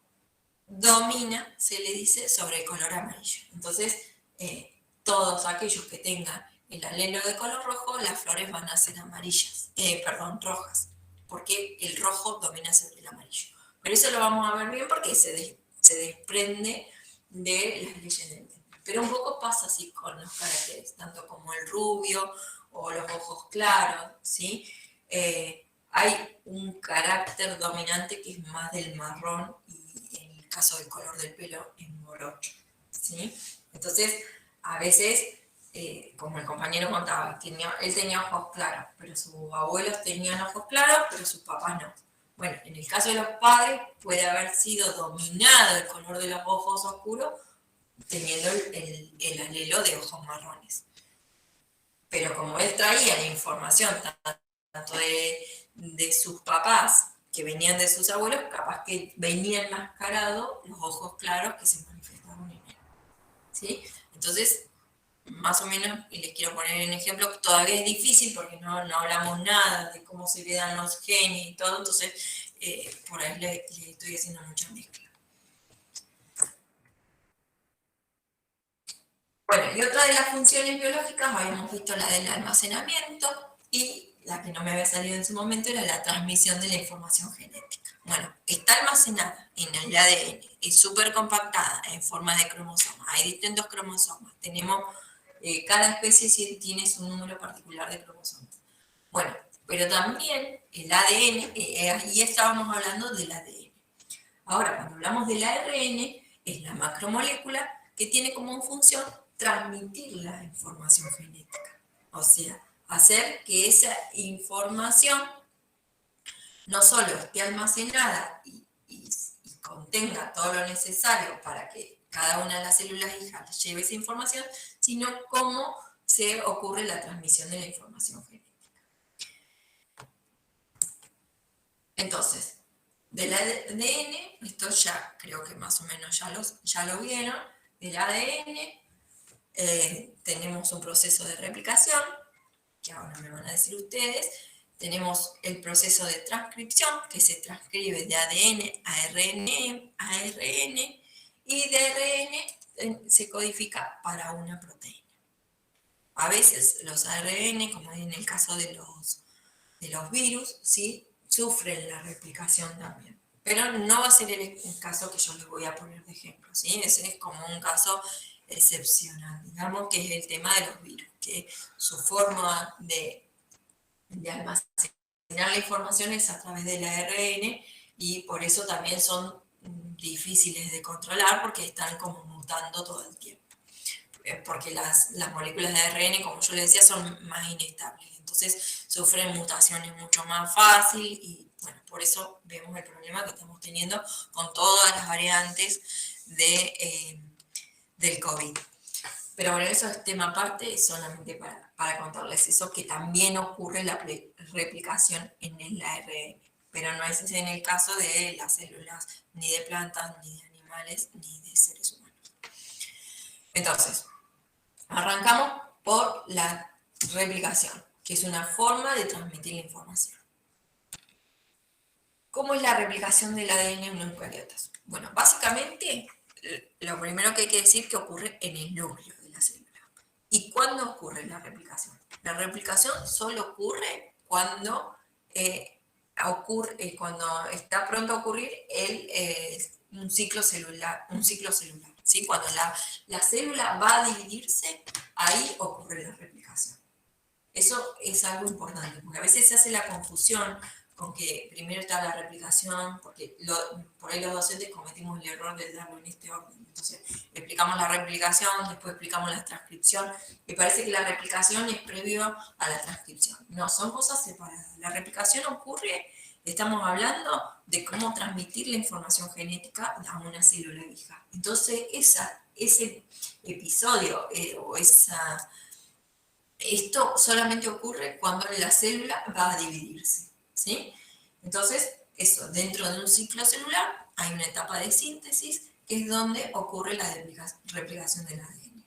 domina, se le dice, sobre el color amarillo. Entonces, todos aquellos que tengan el alelo de color rojo, las flores van a ser amarillas, rojas, porque el rojo domina sobre el amarillo. Pero eso lo vamos a ver bien porque se desprende de las leyes del medio. Pero un poco pasa así con los caracteres, tanto como el rubio o los ojos claros, ¿sí? Hay un carácter dominante que es más del marrón y en el caso del color del pelo es morocho, ¿sí? Entonces, a veces, como el compañero contaba, él tenía ojos claros, pero sus abuelos tenían ojos claros, pero sus papás no. Bueno, en el caso de los padres puede haber sido dominado el color de los ojos oscuros teniendo el alelo de ojos marrones. Pero como él traía la información tanto de sus papás que venían de sus abuelos, capaz que venía enmascarado los ojos claros que se manifestaron en él. ¿Sí? Entonces, más o menos, y les quiero poner un ejemplo, todavía es difícil porque no hablamos nada de cómo se le dan los genes y todo, entonces por ahí le estoy haciendo mucha mezcla. Bueno, y otra de las funciones biológicas, habíamos visto la del almacenamiento y la que no me había salido en su momento era la transmisión de la información genética. Bueno, está almacenada en el ADN, es súper compactada en forma de cromosomas, hay distintos cromosomas, tenemos, cada especie tiene su número particular de cromosomas. Bueno, pero también el ADN, ahí estábamos hablando del ADN. Ahora, cuando hablamos del ARN, es la macromolécula que tiene como función transmitir la información genética. O sea, hacer que esa información no solo esté almacenada y contenga todo lo necesario para que cada una de las células hijas lleve esa información, sino cómo se ocurre la transmisión de la información genética. Entonces, del ADN, esto ya creo que más o menos ya lo vieron, del ADN tenemos un proceso de replicación, que ahora me van a decir ustedes, tenemos el proceso de transcripción, que se transcribe de ADN a ARN, y de ARN se codifica para una proteína. A veces los ARN, como en el caso de los virus, ¿sí?, sufren la replicación también. Pero no va a ser el caso que yo les voy a poner de ejemplo, ¿sí? Ese es como un caso excepcional, digamos, que es el tema de los virus, que su forma de almacenar la información es a través del ARN y por eso también son difíciles de controlar porque están como mutando todo el tiempo. Porque las moléculas de ARN, como yo les decía, son más inestables. Entonces sufren mutaciones mucho más fácil y bueno, por eso vemos el problema que estamos teniendo con todas las variantes del COVID. Pero bueno, eso es tema aparte, solamente para contarles eso, que también ocurre la replicación en el ARN, pero no es en el caso de las células ni de plantas, ni de animales, ni de seres humanos. Entonces, arrancamos por la replicación, que es una forma de transmitir la información. ¿Cómo es la replicación del ADN en eucariotas? Bueno, básicamente, lo primero que hay que decir es que ocurre en el núcleo de la célula. ¿Y cuándo ocurre la replicación? La replicación solo ocurre cuando, cuando está pronto a ocurrir un ciclo celular. ¿Sí? Cuando la célula va a dividirse, ahí ocurre la replicación. Eso es algo importante, porque a veces se hace la confusión con que primero está la replicación, porque por ahí los docentes cometimos el error de darlo en este orden. Entonces, explicamos la replicación, después explicamos la transcripción, y parece que la replicación es previo a la transcripción. No, son cosas separadas. La replicación ocurre, estamos hablando de cómo transmitir la información genética a una célula hija. Entonces, ese episodio esto solamente ocurre cuando la célula va a dividirse, ¿sí? Entonces, eso, dentro de un ciclo celular hay una etapa de síntesis que es donde ocurre la replicación del ADN.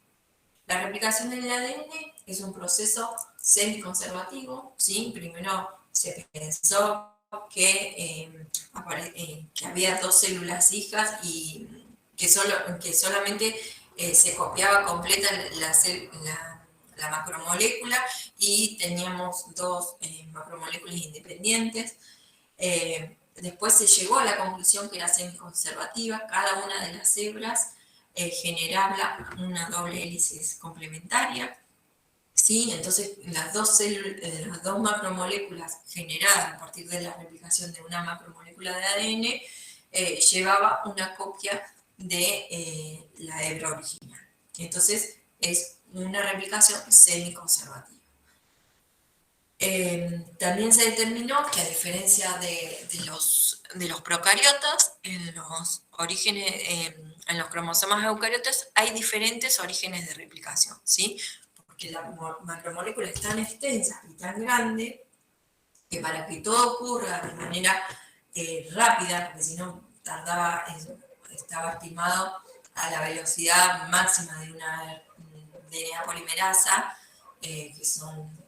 La replicación del ADN es un proceso semiconservativo, ¿sí? Primero se pensó que había dos células hijas y que solamente se copiaba completa la macromolécula y teníamos dos macromoléculas independientes. Después se llegó a la conclusión que era semiconservativa, cada una de las hebras generaba una doble hélice complementaria, ¿sí? Entonces las dos macromoléculas generadas a partir de la replicación de una macromolécula de ADN llevaba una copia de la hebra original. Entonces es una replicación semiconservativa. También se determinó que a diferencia de los procariotas, en los cromosomas eucariotas hay diferentes orígenes de replicación, ¿sí? Porque la macromolécula es tan extensa y tan grande que para que todo ocurra de manera rápida, porque si no estaba estimado a la velocidad máxima de una DNA polimerasa, que son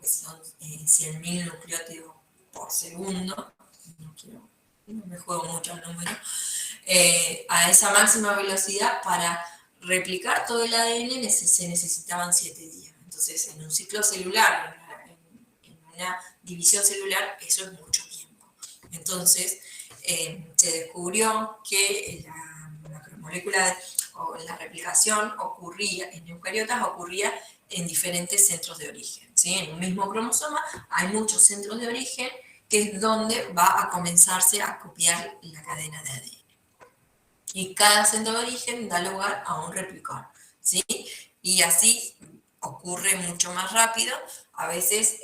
100.000 nucleótidos por segundo, no me juego mucho el número, a esa máxima velocidad para replicar todo el ADN se necesitaban 7 días. Entonces, en un ciclo celular, en una división celular, eso es mucho tiempo. Entonces, se descubrió que la macromolécula o la replicación ocurría en eucariotas, ocurría en diferentes centros de origen, ¿sí? En un mismo cromosoma hay muchos centros de origen, que es donde va a comenzarse a copiar la cadena de ADN. Y cada centro de origen da lugar a un replicón, ¿sí? Y así ocurre mucho más rápido. A veces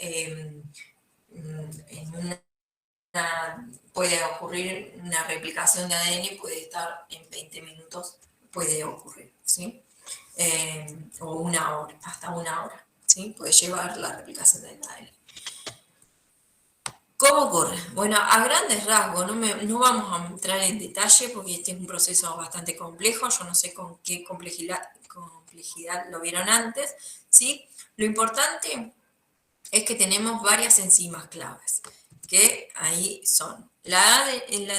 puede ocurrir una replicación de ADN, puede estar en 20 minutos, puede ocurrir, ¿sí? O una hora, hasta una hora, ¿sí? Puede llevar la replicación del ADN. ¿Cómo ocurre? Bueno, a grandes rasgos, no vamos a entrar en detalle porque este es un proceso bastante complejo, yo no sé con qué complejidad lo vieron antes, ¿sí? Lo importante es que tenemos varias enzimas claves, que ahí son la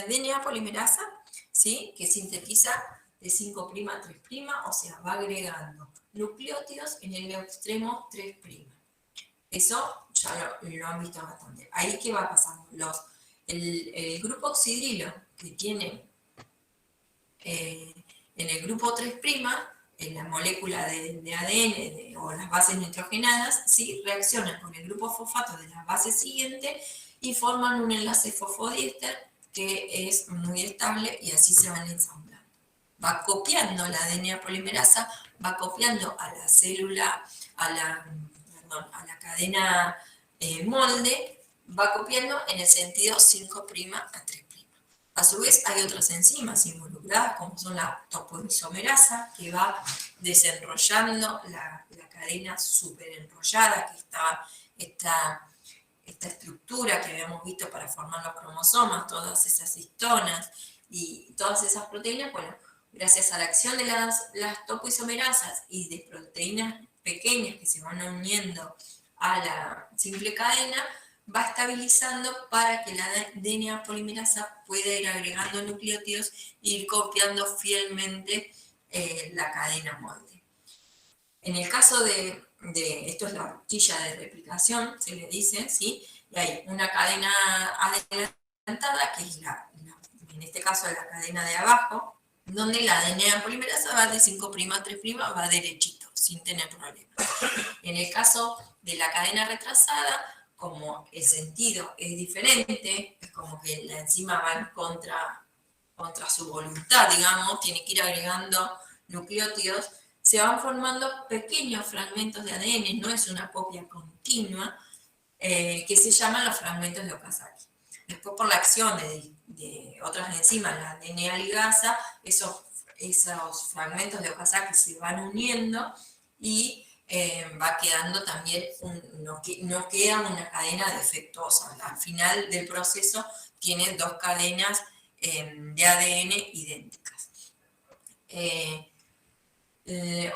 DNA polimerasa, ¿sí? Que sintetiza de 5' a 3', o sea, va agregando nucleótidos en el extremo 3'. Eso ya lo han visto bastante. Ahí, ¿qué va pasando? El grupo oxidrilo que tiene en el grupo 3', en la molécula de ADN o las bases nitrogenadas, ¿sí? Reaccionan con el grupo fosfato de la base siguiente y forman un enlace fosfodiéster que es muy estable y así se van ensamblando. Va copiando la DNA polimerasa, va copiando a la célula, a la cadena molde, va copiando en el sentido 5' a 3'. A su vez, hay otras enzimas involucradas, como son la topoisomerasa, que va desenrollando la cadena superenrollada, que está esta estructura que habíamos visto para formar los cromosomas, todas esas histonas y todas esas proteínas. Bueno, gracias a la acción de las topoisomerasas y de proteínas pequeñas que se van uniendo a la simple cadena, va estabilizando para que la DNA polimerasa pueda ir agregando nucleótidos e ir copiando fielmente la cadena molde. En el caso esto es la horquilla de replicación, se le dice, ¿sí? Y hay una cadena adelantada, que es en este caso la cadena de abajo, donde la DNA polimerasa va de 5' a 3', va derechito, sin tener problemas. En el caso de la cadena retrasada, como el sentido es diferente, es como que la enzima va en contra su voluntad, digamos, tiene que ir agregando nucleótidos, se van formando pequeños fragmentos de ADN, no es una copia continua, que se llaman los fragmentos de Okazaki. Después, por la acción de otras enzimas, la DNA ligasa, esos fragmentos de Okazaki se van uniendo y va quedando también, no queda una cadena defectuosa. Al final del proceso tiene dos cadenas de ADN idénticas.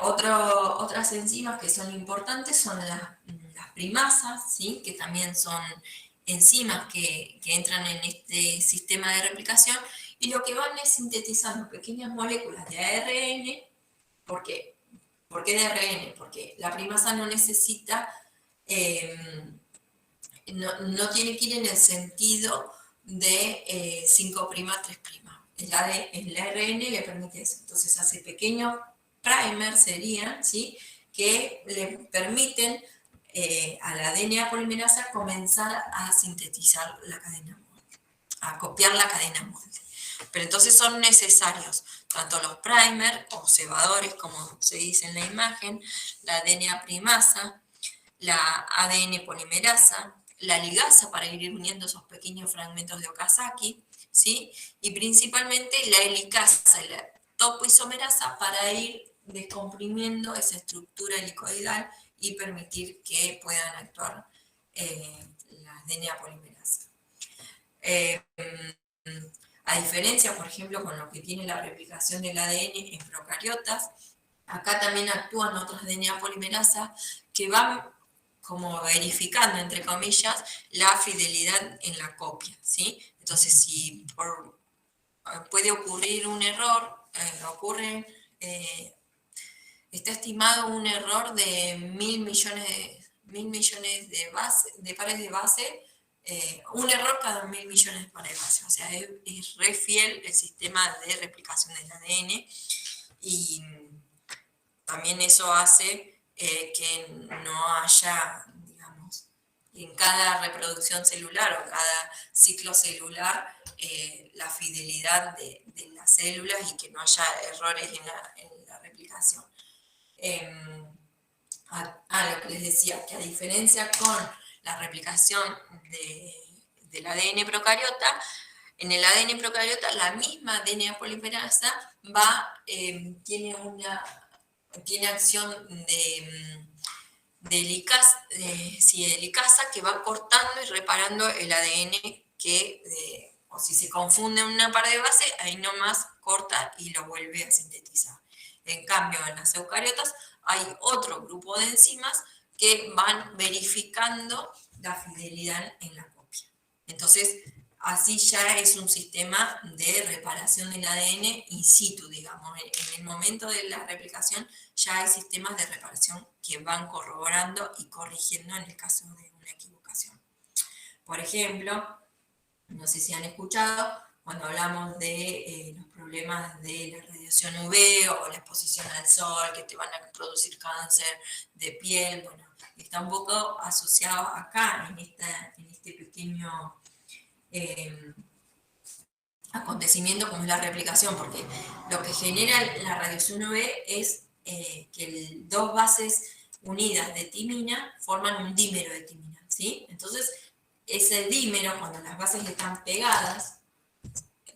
Otras enzimas que son importantes son las primasas, ¿sí? Que también son enzimas que entran en este sistema de replicación y lo que van es sintetizando pequeñas moléculas de ARN. ¿Por qué? ¿Por qué de ARN? Porque la primasa no necesita, no tiene que ir en el sentido de 5', 3'. El ARN le permite eso. Entonces hace pequeños primers, serían, ¿sí? Que le permiten a la DNA polimerasa comenzar a sintetizar la cadena molde, a copiar la cadena molde. Pero entonces son necesarios tanto los primers o cebadores, como se dice en la imagen, la DNA primasa, la ADN polimerasa, la ligasa para ir uniendo esos pequeños fragmentos de Okazaki, ¿sí? Y principalmente la helicasa y la topoisomerasa para ir descomprimiendo esa estructura helicoidal y permitir que puedan actuar las DNA polimerasa. A diferencia, por ejemplo, con lo que tiene la replicación del ADN en procariotas, acá también actúan otras DNA polimerasa que van como verificando, entre comillas, la fidelidad en la copia, ¿sí? Entonces, si puede ocurrir un error, está estimado un error de 1.000 millones de pares de base, un error cada 1.000 millones de pares de base. O sea, es re fiel el sistema de replicación del ADN y también eso hace que no haya, digamos, en cada reproducción celular o cada ciclo celular la fidelidad de las células y que no haya errores en la replicación. Lo que les decía, que a diferencia con la replicación del ADN procariota, en el ADN procariota la misma DNA polimerasa tiene acción de helicasa que va cortando y reparando el ADN o si se confunde en una par de base, ahí nomás corta y lo vuelve a sintetizar. En cambio, en las eucariotas hay otro grupo de enzimas que van verificando la fidelidad en la copia. Entonces, así ya es un sistema de reparación del ADN in situ, digamos. En el momento de la replicación ya hay sistemas de reparación que van corroborando y corrigiendo en el caso de una equivocación. Por ejemplo, no sé si han escuchado, cuando hablamos de los problemas de la radiación UV o la exposición al sol, que te van a producir cáncer de piel, bueno, está un poco asociado acá, en este pequeño acontecimiento como es la replicación, porque lo que genera la radiación UV es que dos bases unidas de timina forman un dímero de timina, ¿sí? Entonces, ese dímero, cuando las bases están pegadas,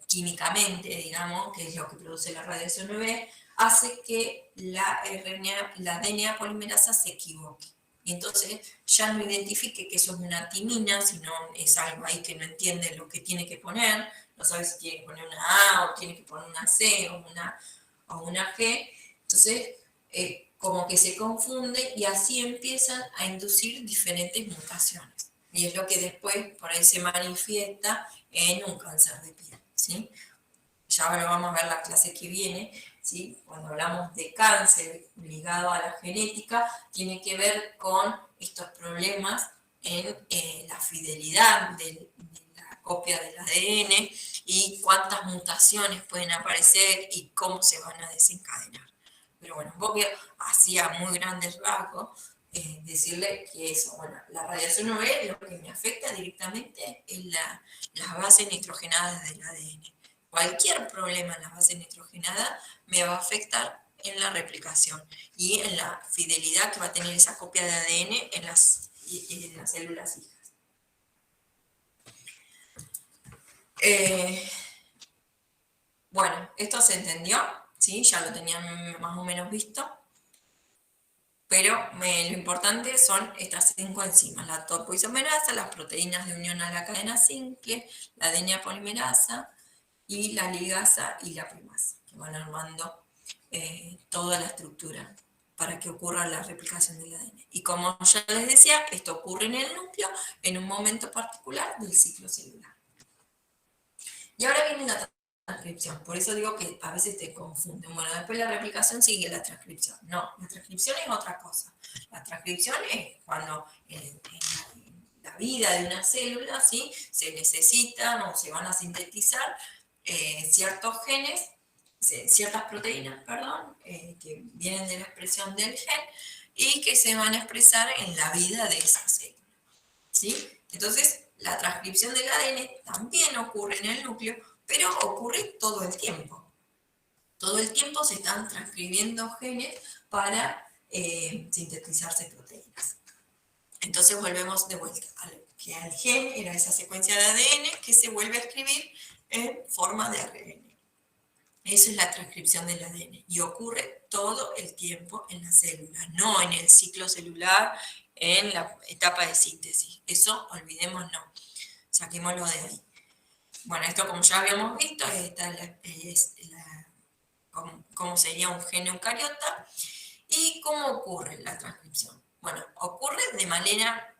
químicamente, digamos, que es lo que produce la radiación UV, hace que la DNA polimerasa se equivoque. Y entonces ya no identifique que eso es una timina, sino es algo ahí que no entiende lo que tiene que poner, no sabe si tiene que poner una A o tiene que poner una C o una G. Entonces, como que se confunde y así empiezan a inducir diferentes mutaciones. Y es lo que después por ahí se manifiesta en un cáncer de piel, ¿sí? Ya lo vamos a ver la clase que viene, ¿sí? Cuando hablamos de cáncer ligado a la genética, tiene que ver con estos problemas en la fidelidad de la copia del ADN y cuántas mutaciones pueden aparecer y cómo se van a desencadenar. Pero bueno, un poco así a muy grandes rasgos, decirle que eso, bueno, la radiación UV lo que me afecta directamente es las bases nitrogenadas del ADN. Cualquier problema en las bases nitrogenadas me va a afectar en la replicación y en la fidelidad que va a tener esa copia de ADN en las células hijas. Bueno, esto se entendió, ¿sí? Ya lo tenían más o menos visto. Pero lo importante son estas 5 enzimas, la topoisomerasa, las proteínas de unión a la cadena simple, la DNA polimerasa y la ligasa y la primasa, que van armando toda la estructura para que ocurra la replicación del ADN. Y como ya les decía, esto ocurre en el núcleo en un momento particular del ciclo celular. Y ahora viene la transcripción, por eso digo que a veces te confunden. Bueno, después la replicación sigue la transcripción. No, la transcripción es otra cosa. La transcripción es cuando en la vida de una célula, ¿sí?, se necesitan o se van a sintetizar ciertos genes, ciertas proteínas, perdón, que vienen de la expresión del gen y que se van a expresar en la vida de esa célula, ¿sí? Entonces, la transcripción del ADN también ocurre en el núcleo, pero ocurre todo el tiempo. Todo el tiempo se están transcribiendo genes para sintetizarse proteínas. Entonces volvemos de vuelta que al gen era esa secuencia de ADN que se vuelve a escribir en forma de ARN. Eso es la transcripción del ADN y ocurre todo el tiempo en la célula, no en el ciclo celular, en la etapa de síntesis. Eso olvidémoslo, saquémoslo de ahí. Bueno, esto como ya habíamos visto, cómo sería un gen eucariota y cómo ocurre la transcripción. Bueno, ocurre de manera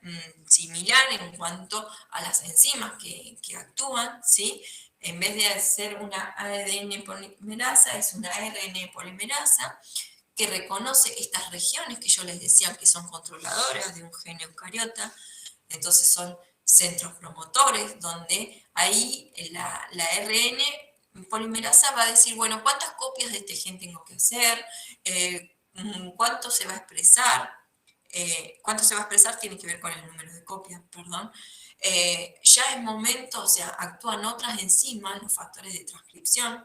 similar en cuanto a las enzimas que actúan, ¿sí? En vez de ser una ADN polimerasa, es una ARN polimerasa que reconoce estas regiones que yo les decía que son controladoras de un gen eucariota. Entonces son centros promotores, donde ahí la ARN polimerasa va a decir, bueno, ¿cuántas copias de este gen tengo que hacer? ¿Cuánto se va a expresar? ¿Cuánto se va a expresar? Tiene que ver con el número de copias, perdón. Ya es momento, o sea, actúan otras enzimas, los factores de transcripción.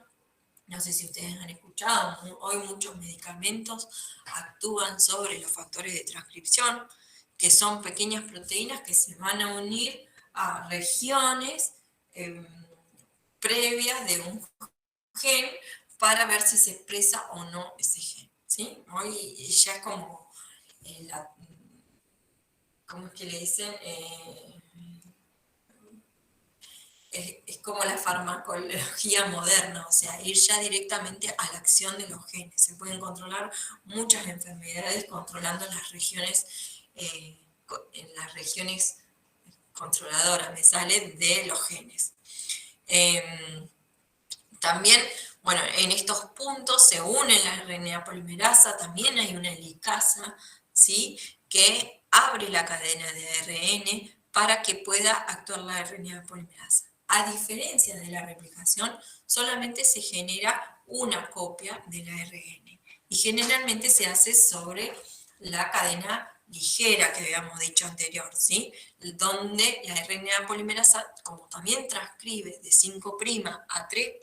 No sé si ustedes han escuchado, hoy muchos medicamentos actúan sobre los factores de transcripción, que son pequeñas proteínas que se van a unir a regiones previas de un gen para ver si se expresa o no ese gen, ¿sí? Hoy ya es como, ¿cómo es que le dicen? Es como la farmacología moderna, o sea, ir ya directamente a la acción de los genes. Se pueden controlar muchas enfermedades controlando las regiones controladoras, me sale, de los genes. También, bueno, en estos puntos se une la RNA polimerasa, también hay una helicasa, ¿sí?, que abre la cadena de ARN para que pueda actuar la RNA polimerasa. A diferencia de la replicación, solamente se genera una copia del ARN y generalmente se hace sobre la cadena ligera que habíamos dicho anterior, ¿sí?, donde la RNA polimerasa, como también transcribe de 5' a 3',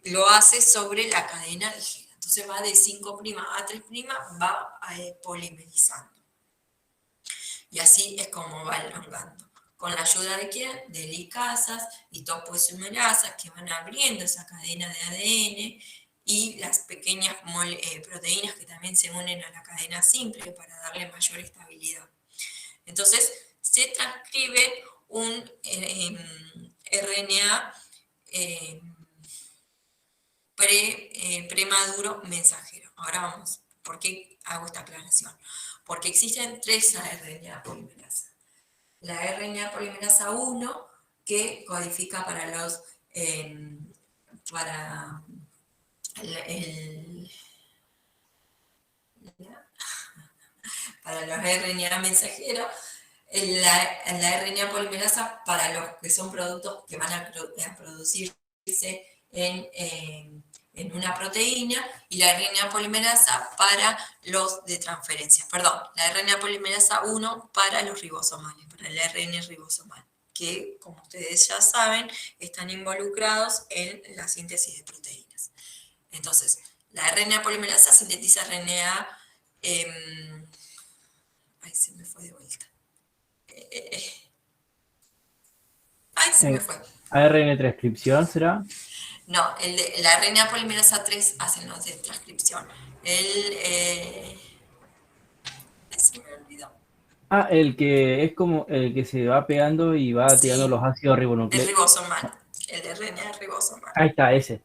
lo hace sobre la cadena ligera. Entonces va de 5' a 3', va polimerizando. Y así es como va elongando. ¿Con la ayuda de quién? De helicasas y topoisomerasas que van abriendo esa cadena de ADN y las pequeñas proteínas que también se unen a la cadena simple para darle mayor estabilidad. Entonces, se transcribe un RNA premaduro mensajero. Ahora vamos, ¿por qué hago esta aclaración? Porque existen 3 RNA polimerasa. La RNA polimerasa 1, que codifica para los RNA mensajeros, la RNA polimerasa para los que son productos que van a producirse en una proteína, y la RNA polimerasa para los de transferencia. Perdón, la RNA polimerasa 1 para los ribosomales, para el ARN ribosomal, que, como ustedes ya saben, están involucrados en la síntesis de proteínas. Entonces, la RNA polimerasa sintetiza RNA... ay, se me fue de vuelta. Ay, se me fue. ARN transcripción, ¿será? No, la RNA polimerasa 3 hacen los de transcripción. Se me olvidó. Ah, el que es como el que se va pegando y va Sí, tirando los ácidos de ribonucleicos. ribosomal. El de RNA ribosomal. Ahí está, ese.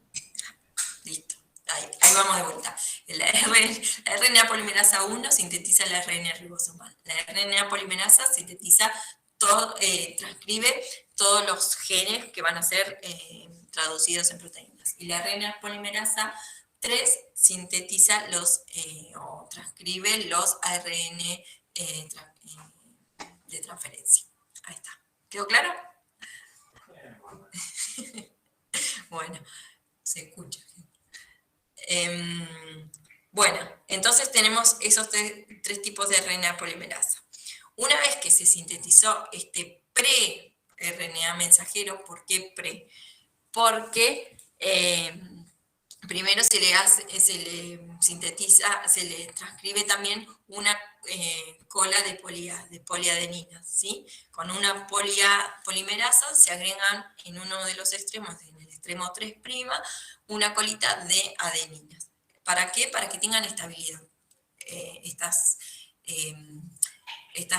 La RNA polimerasa 1 sintetiza la RNA ribosomal. La RNA polimerasa sintetiza todo, transcribe todos los genes que van a ser traducidos en proteínas. Y la RNA polimerasa 3 sintetiza o transcribe los ARN de transferencia. Ahí está. ¿Quedó claro? Bueno, se escucha. Bueno, entonces tenemos esos tres tipos de RNA polimerasa. Una vez que se sintetizó este pre-RNA mensajero, ¿por qué pre? Porque primero se le sintetiza, se le transcribe también' cola de poliadeninas, ¿sí? Con una polimerasa se agregan en uno de los extremos, en el extremo 3', una colita de adeninas. ¿Para qué? Para que tengan estabilidad estas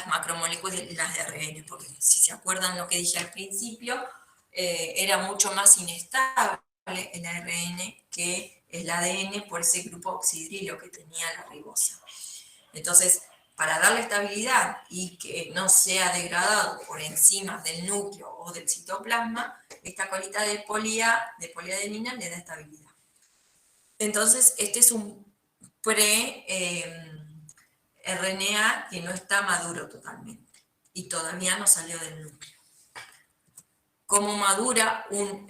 macromoléculas de ARN, porque si se acuerdan lo que dije al principio, era mucho más inestable el ARN que el ADN por ese grupo oxidrilo que tenía la ribosa. Entonces, para darle estabilidad y que no sea degradado por enzimas del núcleo o del citoplasma, esta colita de poliadenina le da estabilidad. Entonces, este es un pre-RNA que no está maduro totalmente y todavía no salió del núcleo. ¿Cómo madura un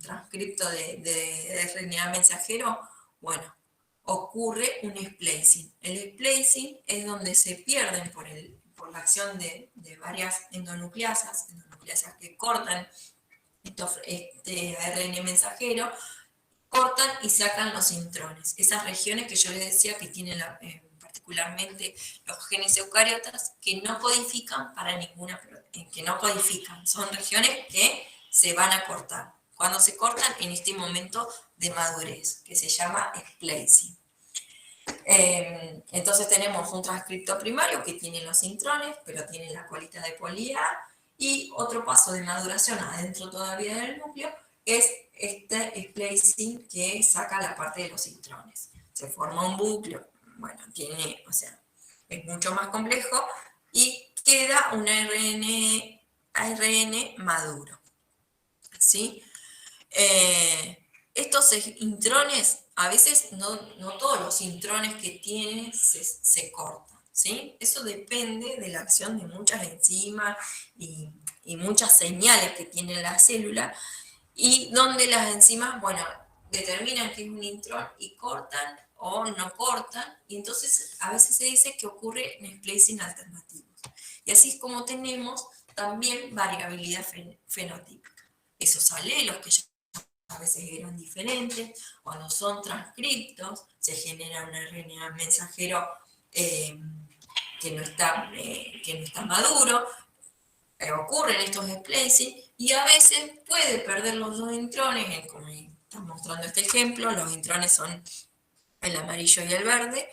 transcripto de RNA mensajero? Bueno, ocurre un splicing. El splicing es donde se pierden por la acción de varias endonucleasas que cortan este ARN mensajero, cortan y sacan los intrones. Esas regiones que yo les decía que tienen particularmente los genes eucariotas que no codifican para ninguna proteína, que no codifican. Son regiones que se van a cortar. Cuando se cortan en este momento de madurez, que se llama splicing. Entonces tenemos un transcripto primario que tiene los intrones, pero tiene la colita de polía, y otro paso de maduración adentro todavía del núcleo es este splicing que saca la parte de los intrones. Se forma un bucle, bueno, es mucho más complejo, y queda un ARN maduro, ¿sí? Estos intrones, a veces no todos los intrones que tienen se cortan, ¿sí? Eso depende de la acción de muchas enzimas y muchas señales que tiene la célula, y donde las enzimas, bueno, determinan que es un intrón y cortan o no cortan, y entonces a veces se dice que ocurre en splicing alternativos. Y así es como tenemos también variabilidad fenotípica. Esos alelos que ya a veces eran diferentes, cuando son transcriptos, se genera un RNA mensajero que no está maduro, ocurren estos splicing, y a veces puede perder los dos intrones, como están mostrando este ejemplo, los intrones son el amarillo y el verde,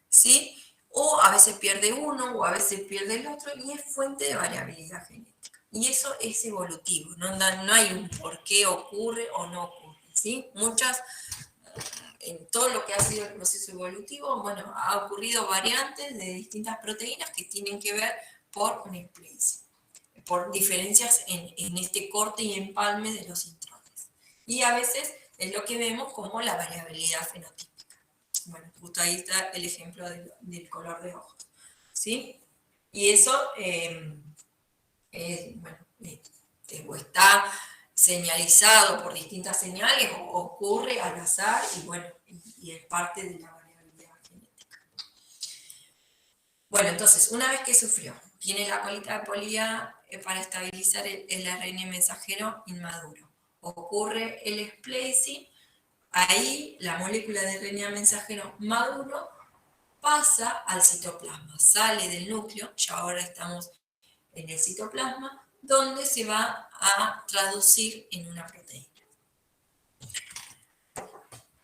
¿sí? O a veces pierde uno, o a veces pierde el otro, y es fuente de variabilidad genética. Y eso es evolutivo, no hay un por qué ocurre o no ocurre, ¿sí? En todo lo que ha sido el proceso evolutivo, bueno, ha ocurrido variantes de distintas proteínas que tienen que ver por un splicing, por diferencias en este corte y empalme de los intrones. Y a veces es lo que vemos como la variabilidad fenotípica. Bueno, justo ahí está el ejemplo del color de ojos, ¿sí? Y eso, o está señalizado por distintas señales, o ocurre al azar, y bueno, y es parte de la variabilidad genética. Bueno, entonces, una vez que sufrió, tiene la colita de polía para estabilizar el ARN mensajero inmaduro. Ocurre el splicing, ahí la molécula de RNA mensajero maduro pasa al citoplasma, sale del núcleo, ya ahora estamos en el citoplasma, donde se va a traducir en una proteína.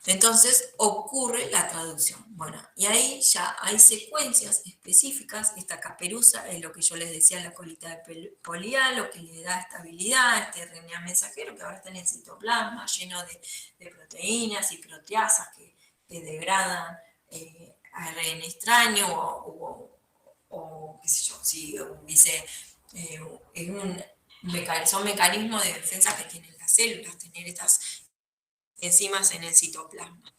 Entonces ocurre la traducción. Bueno, y ahí ya hay secuencias específicas. Esta caperuza es lo que yo les decía, la colita de polía, lo que le da estabilidad, este RNA mensajero que ahora está en el citoplasma, lleno de proteínas y proteasas que degradan ARN extraño o qué sé yo, si hubiese son mecanismos de defensa que tienen las células, tener estas enzimas en el citoplasma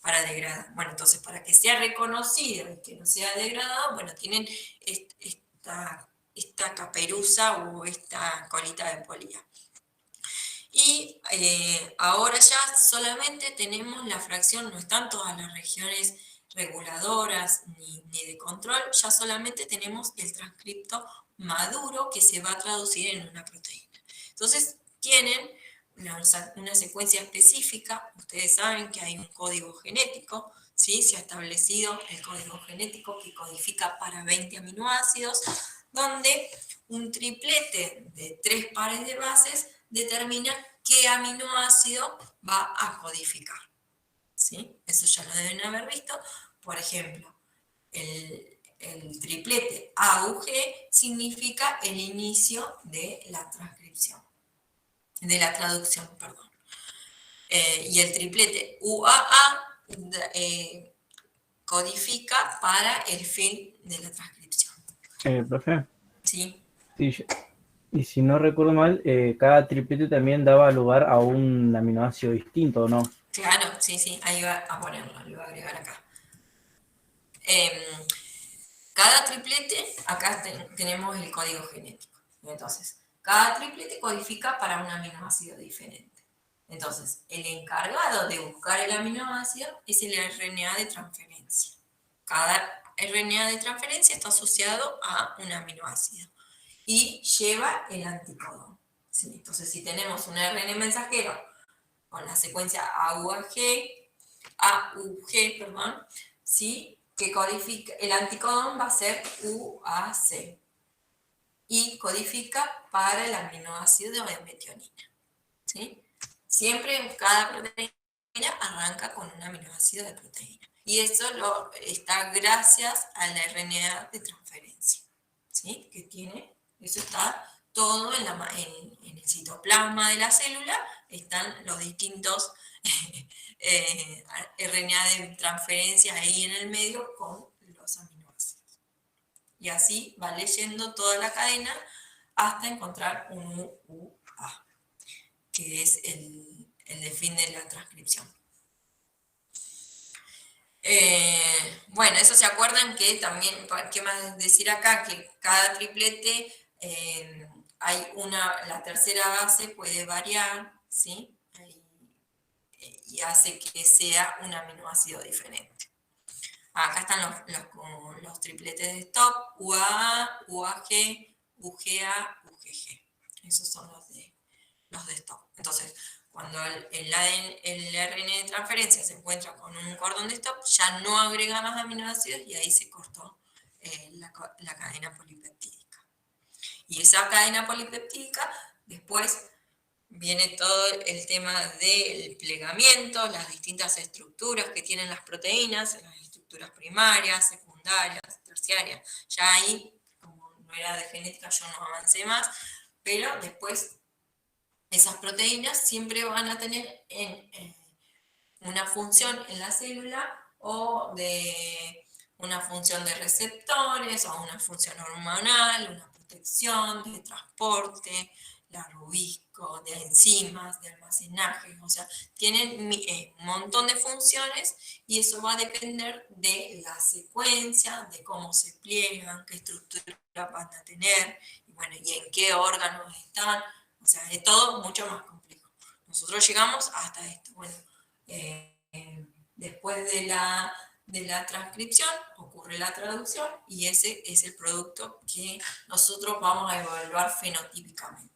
para degradar. Bueno, entonces para que sea reconocido y que no sea degradado, bueno, tienen esta caperuza o esta colita de polía. Y ahora ya solamente tenemos la fracción, no están todas las regiones reguladoras ni de control, ya solamente tenemos el transcripto maduro que se va a traducir en una proteína. Entonces tienen una secuencia específica, ustedes saben que hay un código genético, ¿sí? Se ha establecido el código genético que codifica para 20 aminoácidos, donde un triplete de 3 pares de bases determina qué aminoácido va a codificar, ¿sí? Eso ya lo deben haber visto. Por ejemplo, el triplete AUG significa el inicio de la transcripción, de la traducción, perdón. Y el triplete UAA codifica para el fin de la transcripción. Profe, ¿Sí? sí, y si no recuerdo mal, cada triplete también daba lugar a un aminoácido distinto, ¿no? Claro, sí, ahí va a ponerlo, lo voy a agregar acá. Cada triplete, acá tenemos el código genético. Entonces, cada triplete codifica para un aminoácido diferente. Entonces, el encargado de buscar el aminoácido es el RNA de transferencia. Cada RNA de transferencia está asociado a un aminoácido y lleva el anticodón. ¿Sí? Entonces, si tenemos un ARN mensajero con la secuencia AUG, ¿sí? Que codifica, el anticodón va a ser UAC y codifica para el aminoácido de metionina. ¿Sí? Siempre cada proteína arranca con un aminoácido de proteína. Y eso está gracias al RNA de transferencia. ¿Sí? Que tiene, eso está todo en el citoplasma de la célula, están los distintos RNA de transferencia ahí en el medio con los aminoácidos. Y así va leyendo toda la cadena hasta encontrar un UA, que es el de fin de la transcripción. Bueno, eso se acuerdan que también, ¿qué más decir acá? Que cada triplete la tercera base puede variar, ¿sí? Y hace que sea un aminoácido diferente. Acá están los tripletes de stop, UAA, UAG, UGA, UGG. Esos son los de stop. Entonces, cuando el RNA de transferencia se encuentra con un cordón de stop, ya no agrega más aminoácidos y ahí se cortó la cadena polipeptídica. Y esa cadena polipeptídica después viene todo el tema del plegamiento, las distintas estructuras que tienen las proteínas, las estructuras primarias, secundarias, terciarias. Ya ahí, como no era de genética, yo no avancé más, pero después esas proteínas siempre van a tener una función en la célula o de una función de receptores o una función hormonal, una protección, de transporte, la rubisco, de enzimas, de almacenaje, o sea, tienen un montón de funciones y eso va a depender de la secuencia, de cómo se pliegan, qué estructura van a tener, y bueno, y en qué órganos están, o sea, es todo mucho más complejo. Nosotros llegamos hasta esto, bueno, después de la transcripción ocurre la traducción y ese es el producto que nosotros vamos a evaluar fenotípicamente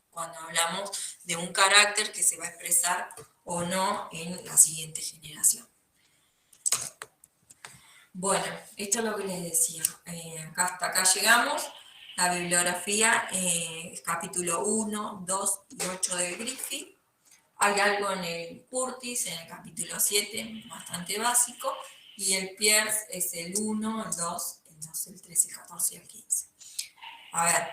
cuando hablamos de un carácter que se va a expresar o no en la siguiente generación. Bueno, esto es lo que les decía. Hasta acá llegamos. La bibliografía, capítulo 1, 2 y 8 de Griffith. Hay algo en el Curtis, en el capítulo 7, bastante básico. Y el Pierce es el 1, el 2, el 3, el 14 y el 15. A ver.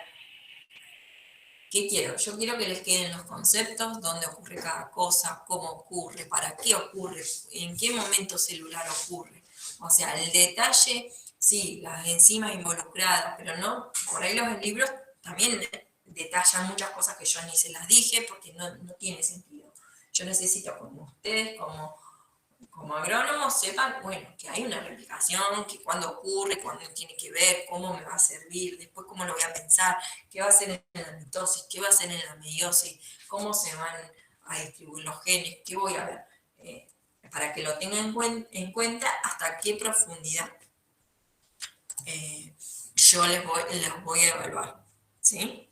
¿Qué quiero? Yo quiero que les queden los conceptos, dónde ocurre cada cosa, cómo ocurre, para qué ocurre, en qué momento celular ocurre. O sea, el detalle, sí, las enzimas involucradas, pero no, por ahí los libros también detallan muchas cosas que yo ni se las dije porque no tiene sentido. Yo necesito, como ustedes, como agrónomos, sepan, bueno, que hay una replicación, que cuándo ocurre, cuándo tiene que ver, cómo me va a servir, después cómo lo voy a pensar, qué va a hacer en la mitosis, qué va a hacer en la meiosis, cómo se van a distribuir los genes, qué voy a ver, para que lo tengan en cuenta hasta qué profundidad yo les voy a evaluar, ¿sí?